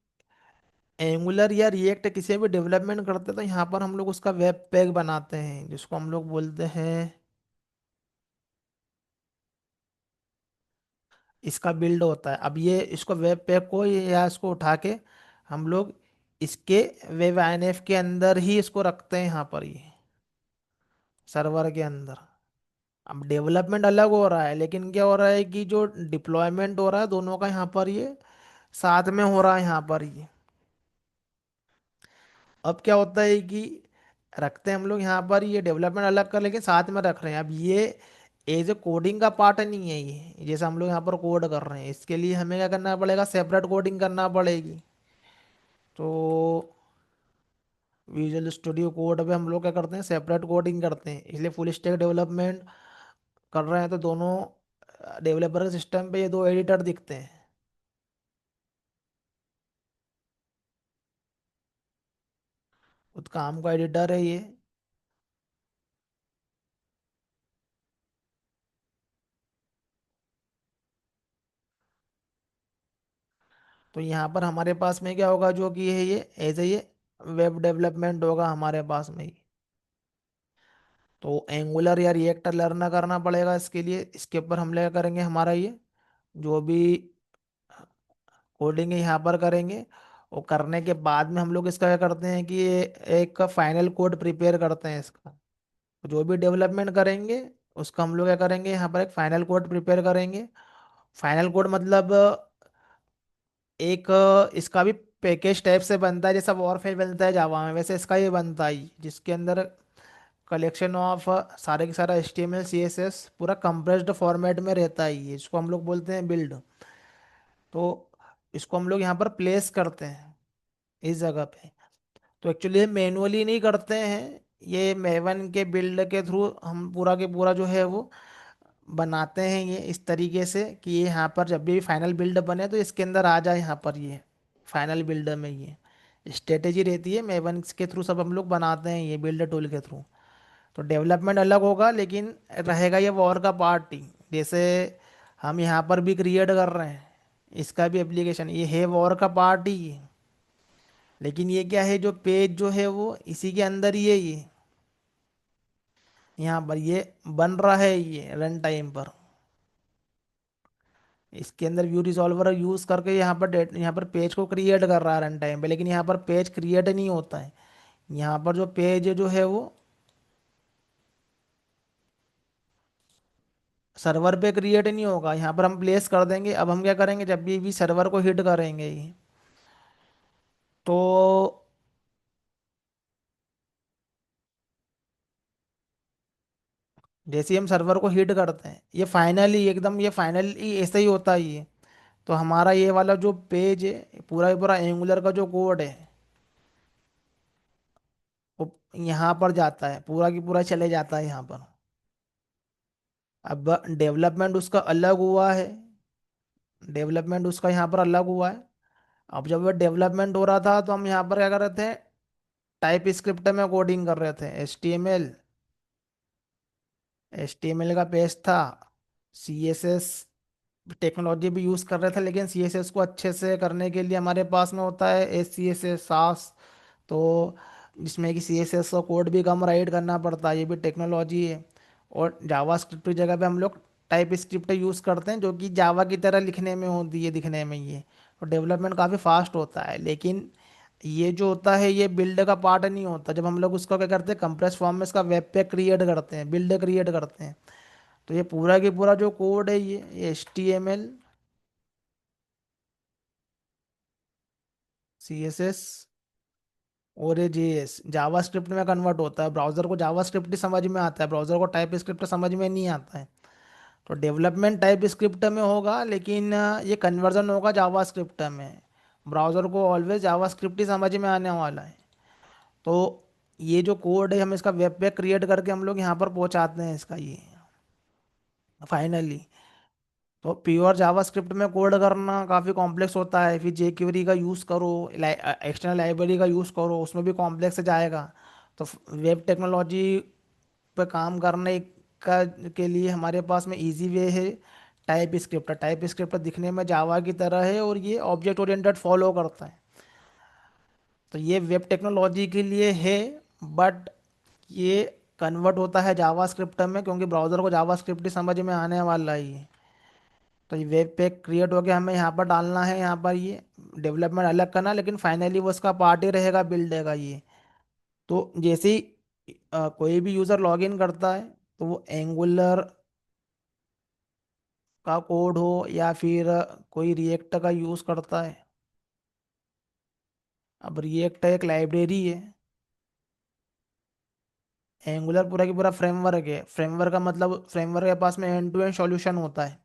S1: एंगुलर या रिएक्ट किसी भी डेवलपमेंट करते हैं तो यहाँ पर हम लोग उसका वेब पैक बनाते हैं जिसको हम लोग बोलते हैं, इसका बिल्ड होता है। अब ये इसको वेब पैक को या इसको उठा के हम लोग इसके वेब आईएनएफ के अंदर ही इसको रखते हैं यहाँ पर ये, सर्वर के अंदर। अब डेवलपमेंट अलग हो रहा है, लेकिन क्या हो रहा है कि जो डिप्लॉयमेंट हो रहा है दोनों का यहाँ पर ये साथ में हो रहा है यहाँ पर ये। अब क्या होता है कि रखते हैं हम लोग यहाँ पर ये डेवलपमेंट अलग कर, लेकिन साथ में रख रहे हैं। अब ये एज ए कोडिंग का पार्ट नहीं है ये, जैसे हम लोग यहाँ पर कोड कर रहे हैं, इसके लिए हमें क्या करना पड़ेगा, सेपरेट कोडिंग करना पड़ेगी। तो विजुअल स्टूडियो कोड पे हम लोग क्या करते हैं, सेपरेट कोडिंग करते हैं। इसलिए फुल स्टैक डेवलपमेंट कर रहे हैं तो दोनों डेवलपर के सिस्टम पे ये दो एडिटर दिखते हैं। खुद काम का एडिटर है ये। तो यहाँ पर हमारे पास में क्या होगा, जो कि है ये एज ए ये वेब डेवलपमेंट होगा हमारे पास में ही। तो एंगुलर या रिएक्टर लर्न करना पड़ेगा इसके लिए, इसके ऊपर हम क्या करेंगे, हमारा ये जो भी कोडिंग है यहाँ पर करेंगे। और करने के बाद में हम लोग इसका क्या करते हैं कि ये एक फाइनल कोड प्रिपेयर करते हैं इसका। जो भी डेवलपमेंट करेंगे उसका हम लोग क्या करेंगे, यहाँ पर एक फाइनल कोड प्रिपेयर करेंगे। फाइनल कोड मतलब एक इसका भी पैकेज टाइप से बनता है, जैसा वॉरफेयर बनता है जावा में, वैसे इसका ये बनता है, जिसके अंदर कलेक्शन ऑफ सारे के सारा H T M L C S S पूरा कंप्रेस्ड फॉर्मेट में रहता है, ये इसको हम लोग बोलते हैं बिल्ड। तो इसको हम लोग यहाँ पर प्लेस करते हैं इस जगह पे। तो एक्चुअली मैनुअली नहीं करते हैं, ये मेवन के बिल्ड के थ्रू हम पूरा के पूरा जो है वो बनाते हैं, ये इस तरीके से कि ये यहाँ पर जब भी फाइनल बिल्ड बने तो इसके अंदर आ जाए, यहाँ पर ये फाइनल बिल्डर में ये स्ट्रेटेजी रहती है, मेवन के थ्रू सब हम लोग बनाते हैं ये बिल्ड टूल के थ्रू। तो डेवलपमेंट अलग होगा, लेकिन रहेगा ये वॉर का पार्ट ही। जैसे हम यहाँ पर भी क्रिएट कर रहे हैं, इसका भी एप्लीकेशन ये है वॉर का पार्ट ही है। लेकिन ये क्या है, जो पेज जो है वो इसी के अंदर ही है ये, यहाँ पर ये बन रहा है ये रन टाइम पर। इसके अंदर व्यू रिजॉल्वर यूज करके यहाँ पर यहाँ पर पेज को क्रिएट कर रहा है रन टाइम पे, लेकिन यहाँ पर पेज क्रिएट नहीं होता है। यहाँ पर जो पेज जो है वो सर्वर पे क्रिएट नहीं होगा, यहाँ पर हम प्लेस कर देंगे। अब हम क्या करेंगे, जब भी सर्वर को हिट करेंगे ये, तो जैसे ही हम सर्वर को हिट करते हैं, ये फाइनली एकदम ये फाइनली ऐसे ही होता है ये। तो हमारा ये वाला जो पेज है पूरा एंगुलर का जो कोड है वो यहाँ पर जाता है, पूरा की पूरा चले जाता है यहाँ पर। अब डेवलपमेंट उसका अलग हुआ है, डेवलपमेंट उसका यहाँ पर अलग हुआ है। अब जब वो डेवलपमेंट हो रहा था तो हम यहाँ पर क्या कर रहे थे, टाइप स्क्रिप्ट में कोडिंग कर रहे थे, एच टी एम एल का पेज था। सी एस एस टेक्नोलॉजी भी यूज़ कर रहे थे, लेकिन सी एस एस को अच्छे से करने के लिए हमारे पास में होता है एस सी एस एस सास। तो जिसमें कि सी एस एस का कोड भी कम राइट करना पड़ता है, ये भी टेक्नोलॉजी है। और जावा स्क्रिप्ट की जगह पे हम लोग टाइप स्क्रिप्ट यूज़ करते हैं, जो कि जावा की तरह लिखने में होती है, दिखने में ये। तो डेवलपमेंट काफ़ी फास्ट होता है, लेकिन ये जो होता है ये बिल्ड का पार्ट नहीं होता। जब हम लोग उसको क्या करते हैं, कंप्रेस फॉर्म में इसका वेब पेज क्रिएट करते हैं, बिल्ड क्रिएट करते हैं। तो ये पूरा की पूरा जो कोड है ये H T M L C S S और ये JS जावा स्क्रिप्ट में कन्वर्ट होता है। ब्राउजर को जावा स्क्रिप्ट ही समझ में आता है, ब्राउजर को टाइप स्क्रिप्ट समझ में नहीं आता है। तो डेवलपमेंट टाइप स्क्रिप्ट में होगा, लेकिन ये कन्वर्जन होगा जावा स्क्रिप्ट में। ब्राउजर को ऑलवेज जावा स्क्रिप्ट ही समझ में आने वाला है। तो ये जो कोड है हम इसका वेब पेज क्रिएट करके हम लोग यहाँ पर पहुँचाते हैं इसका ये फाइनली। तो प्योर जावास्क्रिप्ट में कोड करना काफ़ी कॉम्प्लेक्स होता है, फिर जेक्वेरी का यूज़ करो, एक्सटर्नल लाइब्रेरी का यूज़ करो, उसमें भी कॉम्प्लेक्स जाएगा। तो वेब टेक्नोलॉजी पे काम करने का के लिए हमारे पास में इजी वे है टाइप स्क्रिप्ट। टाइप स्क्रिप्ट दिखने में जावा की तरह है और ये ऑब्जेक्ट ओरिएंटेड फॉलो करता है। तो ये वेब टेक्नोलॉजी के लिए है, बट ये कन्वर्ट होता है जावा स्क्रिप्ट में, क्योंकि ब्राउज़र को जावा स्क्रिप्ट ही समझ में आने वाला है ये। तो ये वेब पेज क्रिएट हो गया, हमें यहाँ पर डालना है, यहाँ पर ये डेवलपमेंट अलग करना, लेकिन फाइनली वो उसका पार्ट ही रहेगा बिल्ड का ये। तो जैसे ही कोई भी यूज़र लॉग इन करता है तो वो एंगुलर का कोड हो या फिर कोई रिएक्ट का यूज़ करता है। अब रिएक्ट एक लाइब्रेरी है, एंगुलर पूरा की पूरा फ्रेमवर्क है। फ्रेमवर्क का मतलब फ्रेमवर्क के पास में एंड टू एंड सॉल्यूशन होता है।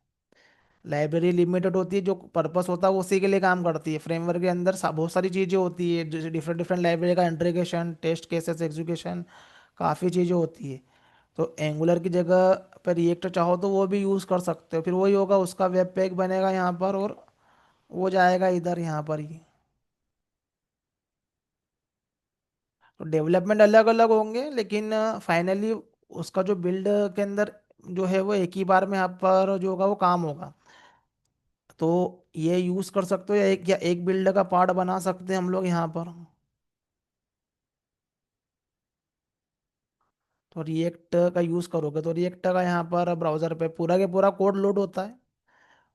S1: लाइब्रेरी लिमिटेड होती है, जो पर्पस होता है वो उसी के लिए काम करती है। फ्रेमवर्क के अंदर बहुत सारी चीज़ें होती है, जैसे डिफरेंट डिफरेंट लाइब्रेरी का इंटीग्रेशन, टेस्ट केसेस एग्जीक्यूशन, काफ़ी चीज़ें होती है। तो एंगुलर की जगह पर रिएक्ट चाहो तो वो भी यूज़ कर सकते हो, फिर वही होगा, उसका वेब पेज बनेगा यहाँ पर और वो जाएगा इधर यहाँ पर ही। तो डेवलपमेंट अलग अलग होंगे, लेकिन फाइनली उसका जो बिल्ड के अंदर जो है वो एक ही बार में यहाँ पर जो होगा वो काम होगा। तो ये यूज़ कर सकते हो, या एक बिल्ड का पार्ट बना सकते हैं हम लोग यहाँ पर। तो रिएक्ट का यूज़ करोगे तो रिएक्ट का यहाँ पर ब्राउज़र पे पूरा के पूरा कोड लोड होता है।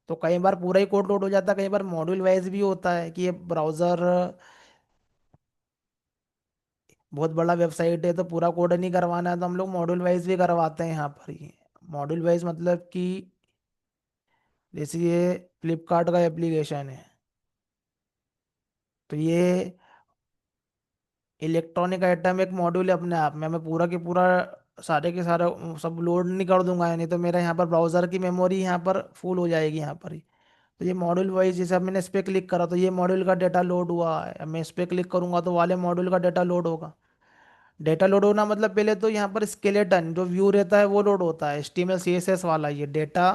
S1: तो कई बार पूरा ही कोड लोड हो जाता है, कई बार मॉड्यूल वाइज भी होता है कि ये ब्राउज़र बहुत बड़ा वेबसाइट है तो पूरा कोड नहीं करवाना है, तो हम लोग मॉड्यूल वाइज भी करवाते हैं यहाँ पर ही। मॉड्यूल वाइज मतलब कि जैसे ये फ्लिपकार्ट का एप्लीकेशन है, तो ये इलेक्ट्रॉनिक आइटम एक मॉड्यूल है अपने आप में। मैं पूरा के पूरा सारे के सारे सब लोड नहीं कर दूंगा, नहीं तो मेरा यहाँ पर ब्राउजर की मेमोरी यहाँ पर फुल हो जाएगी यहाँ पर ही। तो ये मॉड्यूल वाइज, जैसे अब मैंने इस पर क्लिक करा तो ये मॉड्यूल का डेटा लोड हुआ है, अब मैं इस पर क्लिक करूंगा तो वाले मॉड्यूल का डेटा लोड होगा। डेटा लोड होना मतलब पहले तो यहाँ पर स्केलेटन जो व्यू रहता है वो लोड होता है, HTML CSS वाला। ये डेटा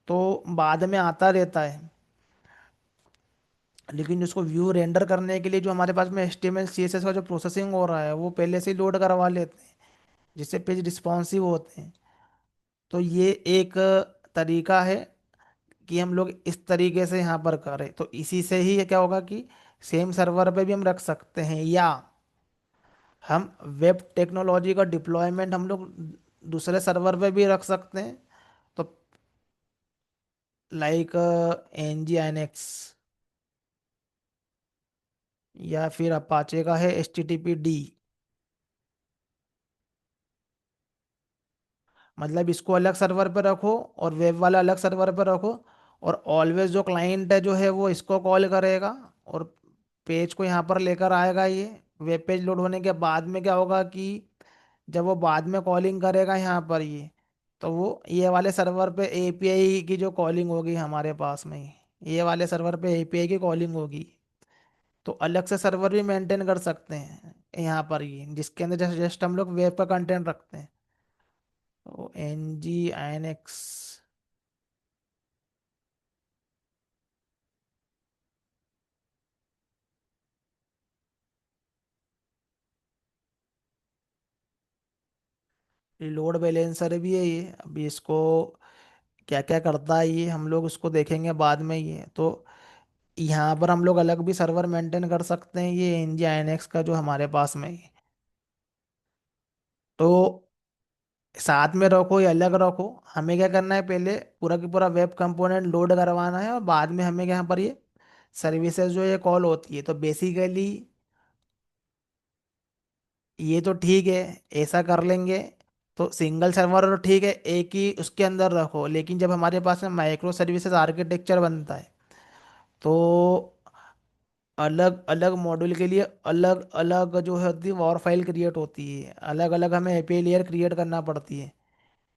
S1: तो बाद में आता रहता है, लेकिन जिसको व्यू रेंडर करने के लिए जो हमारे पास में HTML CSS का जो प्रोसेसिंग हो रहा है वो पहले से ही लोड करवा लेते हैं, जिससे पेज रिस्पॉन्सिव होते हैं। तो ये एक तरीका है कि हम लोग इस तरीके से यहाँ पर करें, तो इसी से ही ये क्या होगा कि सेम सर्वर पे भी हम रख सकते हैं, या हम वेब टेक्नोलॉजी का डिप्लॉयमेंट हम लोग दूसरे सर्वर पे भी रख सकते हैं। तो लाइक NGINX, या फिर अपाचे का है HTTPD। मतलब इसको अलग सर्वर पे रखो और वेब वाला अलग सर्वर पे रखो, और ऑलवेज जो क्लाइंट है जो है वो इसको कॉल करेगा और पेज को यहाँ पर लेकर आएगा। ये वेब पेज लोड होने के बाद में क्या होगा कि जब वो बाद में कॉलिंग करेगा यहाँ पर ये, तो वो ये वाले सर्वर पे API की जो कॉलिंग होगी हमारे पास में ही, ये वाले सर्वर पे API की कॉलिंग होगी। तो अलग से सर्वर भी मेंटेन कर सकते हैं यहाँ पर ये, जिसके अंदर जस्ट जस्ट हम लोग वेब का कंटेंट रखते हैं। तो NGINX, लोड बैलेंसर भी है ये। अभी इसको क्या क्या करता है ये हम लोग उसको देखेंगे बाद में। ये तो यहाँ पर हम लोग अलग भी सर्वर मेंटेन कर सकते हैं, ये NGINX का जो हमारे पास में है। तो साथ में रखो या अलग रखो, हमें क्या करना है, पहले पूरा की पूरा वेब कंपोनेंट लोड करवाना है, और बाद में हमें यहाँ पर ये सर्विसेज जो ये कॉल होती है। तो बेसिकली ये तो ठीक है, ऐसा कर लेंगे। तो सिंगल सर्वर तो ठीक है, एक ही उसके अंदर रखो, लेकिन जब हमारे पास में माइक्रो सर्विसेज आर्किटेक्चर बनता है तो अलग अलग मॉड्यूल के लिए अलग अलग जो है होती है वॉर फाइल क्रिएट होती है, अलग अलग हमें API लेयर क्रिएट करना पड़ती है।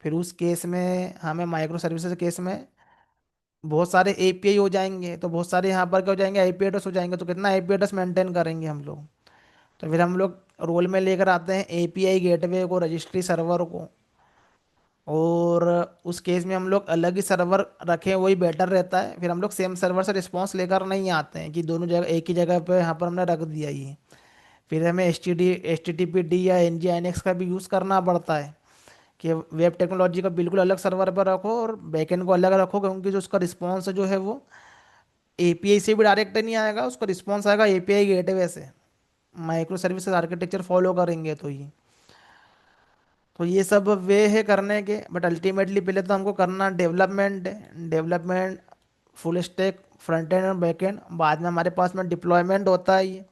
S1: फिर उस केस में हमें माइक्रो सर्विसेज केस में बहुत सारे API हो जाएंगे, तो बहुत सारे यहाँ पर क्या हो जाएंगे, IP एड्रेस हो जाएंगे। तो कितना IP एड्रेस मेंटेन करेंगे हम लोग। तो फिर हम लोग रोल में लेकर आते हैं API गेटवे को, रजिस्ट्री सर्वर को। और उस केस में हम लोग अलग ही सर्वर रखें वही बेटर रहता है। फिर हम लोग सेम सर्वर से रिस्पॉन्स लेकर नहीं आते हैं कि दोनों जगह एक ही जगह पे यहाँ पर हमने रख दिया ये। फिर हमें HTTPD या NGINX का भी यूज़ करना पड़ता है कि वेब टेक्नोलॉजी का बिल्कुल अलग सर्वर पर रखो और बैकएंड को अलग रखो, क्योंकि जो उसका रिस्पॉन्स जो है वो API से भी डायरेक्ट नहीं आएगा, उसका रिस्पॉन्स आएगा API गेटवे से। माइक्रो सर्विसेज आर्किटेक्चर फॉलो करेंगे तो ये, तो ये सब वे है करने के। बट अल्टीमेटली पहले तो हमको करना डेवलपमेंट है, development full stack front end और बैक एंड। बाद में हमारे पास में डिप्लॉयमेंट होता है ये।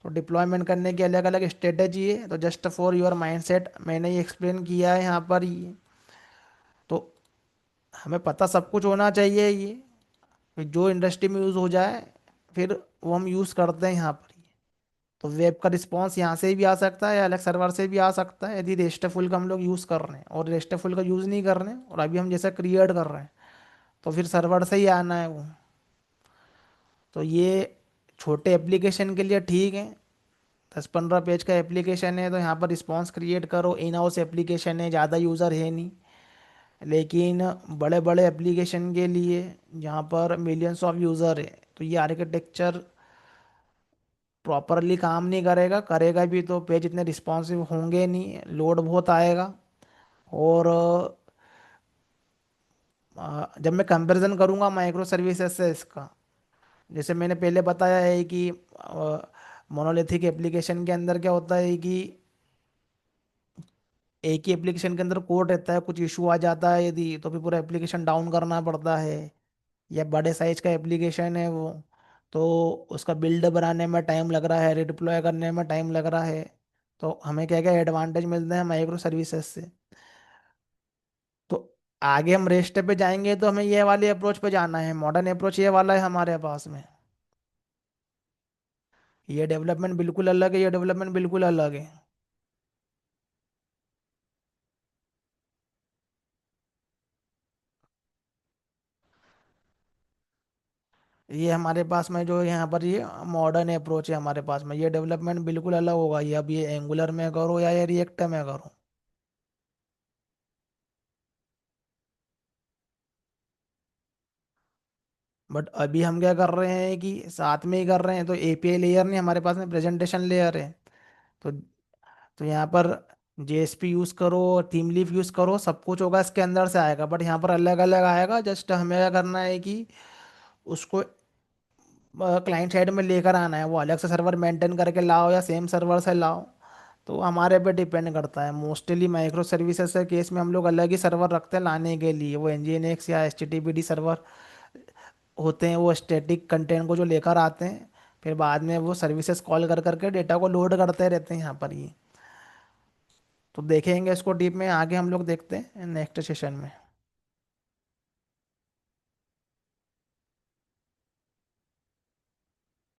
S1: तो डिप्लॉयमेंट करने की अलग अलग स्ट्रेटेजी है, तो जस्ट फॉर योर माइंडसेट मैंने ये एक्सप्लेन किया है यहाँ पर ये। तो हमें पता सब कुछ होना चाहिए ये, फिर जो इंडस्ट्री में यूज़ हो जाए फिर वो हम यूज़ करते हैं यहाँ पर। तो वेब का रिस्पॉन्स यहाँ से भी आ सकता है या अलग सर्वर से भी आ सकता है, यदि रेस्टफुल का हम लोग यूज़ कर रहे हैं। और रेस्टफुल का यूज़ नहीं कर रहे हैं और अभी हम जैसा क्रिएट कर रहे हैं, तो फिर सर्वर से ही आना है वो। तो ये छोटे एप्लीकेशन के लिए ठीक है, 10-15 पेज का एप्लीकेशन है तो यहाँ पर रिस्पॉन्स क्रिएट करो, इन हाउस एप्लीकेशन है, ज़्यादा यूज़र है नहीं। लेकिन बड़े बड़े एप्लीकेशन के लिए जहाँ पर मिलियंस ऑफ यूज़र है, तो ये आर्किटेक्चर प्रॉपरली काम नहीं करेगा। करेगा भी तो पेज इतने रिस्पॉन्सिव होंगे नहीं, लोड बहुत आएगा। और जब मैं कंपैरिजन करूंगा माइक्रो सर्विसेज से इसका, जैसे मैंने पहले बताया है कि मोनोलिथिक एप्लीकेशन के अंदर क्या होता है कि एक ही एप्लीकेशन के अंदर कोड रहता है, कुछ इशू आ जाता है यदि तो फिर पूरा एप्लीकेशन डाउन करना पड़ता है। या बड़े साइज का एप्लीकेशन है वो, तो उसका बिल्ड बनाने में टाइम लग रहा है, रिडिप्लॉय करने में टाइम लग रहा है। तो हमें क्या क्या एडवांटेज मिलते हैं माइक्रो सर्विसेज से। तो आगे हम रेस्ट पे जाएंगे तो हमें ये वाले अप्रोच पे जाना है, मॉडर्न अप्रोच ये वाला है हमारे पास में। ये डेवलपमेंट बिल्कुल अलग है, ये डेवलपमेंट बिल्कुल अलग है। ये हमारे पास में जो यहाँ पर ये मॉडर्न अप्रोच है हमारे पास में, ये डेवलपमेंट बिल्कुल अलग होगा। ये अब ये एंगुलर में करो या ये रिएक्ट में करो। बट अभी हम क्या कर रहे हैं कि साथ में ही कर रहे हैं, तो एपीआई लेयर नहीं हमारे पास में, प्रेजेंटेशन लेयर है। तो यहाँ पर जेएसपी यूज करो, थीम लीफ यूज करो, सब कुछ होगा इसके अंदर से आएगा, बट यहाँ पर अलग अलग आएगा। जस्ट हमें क्या करना है कि उसको क्लाइंट साइड में लेकर आना है, वो अलग से सर्वर मेंटेन करके लाओ या सेम सर्वर से लाओ, तो हमारे पे डिपेंड करता है। मोस्टली माइक्रो सर्विसेज के केस में हम लोग अलग ही सर्वर रखते हैं लाने के लिए, वो nginx या httpd सर्वर होते हैं, वो स्टैटिक कंटेंट को जो लेकर आते हैं, फिर बाद में वो सर्विसेज कॉल कर करके डेटा को लोड करते रहते हैं यहाँ पर ही। तो देखेंगे इसको डीप में आगे, हम लोग देखते हैं नेक्स्ट सेशन में।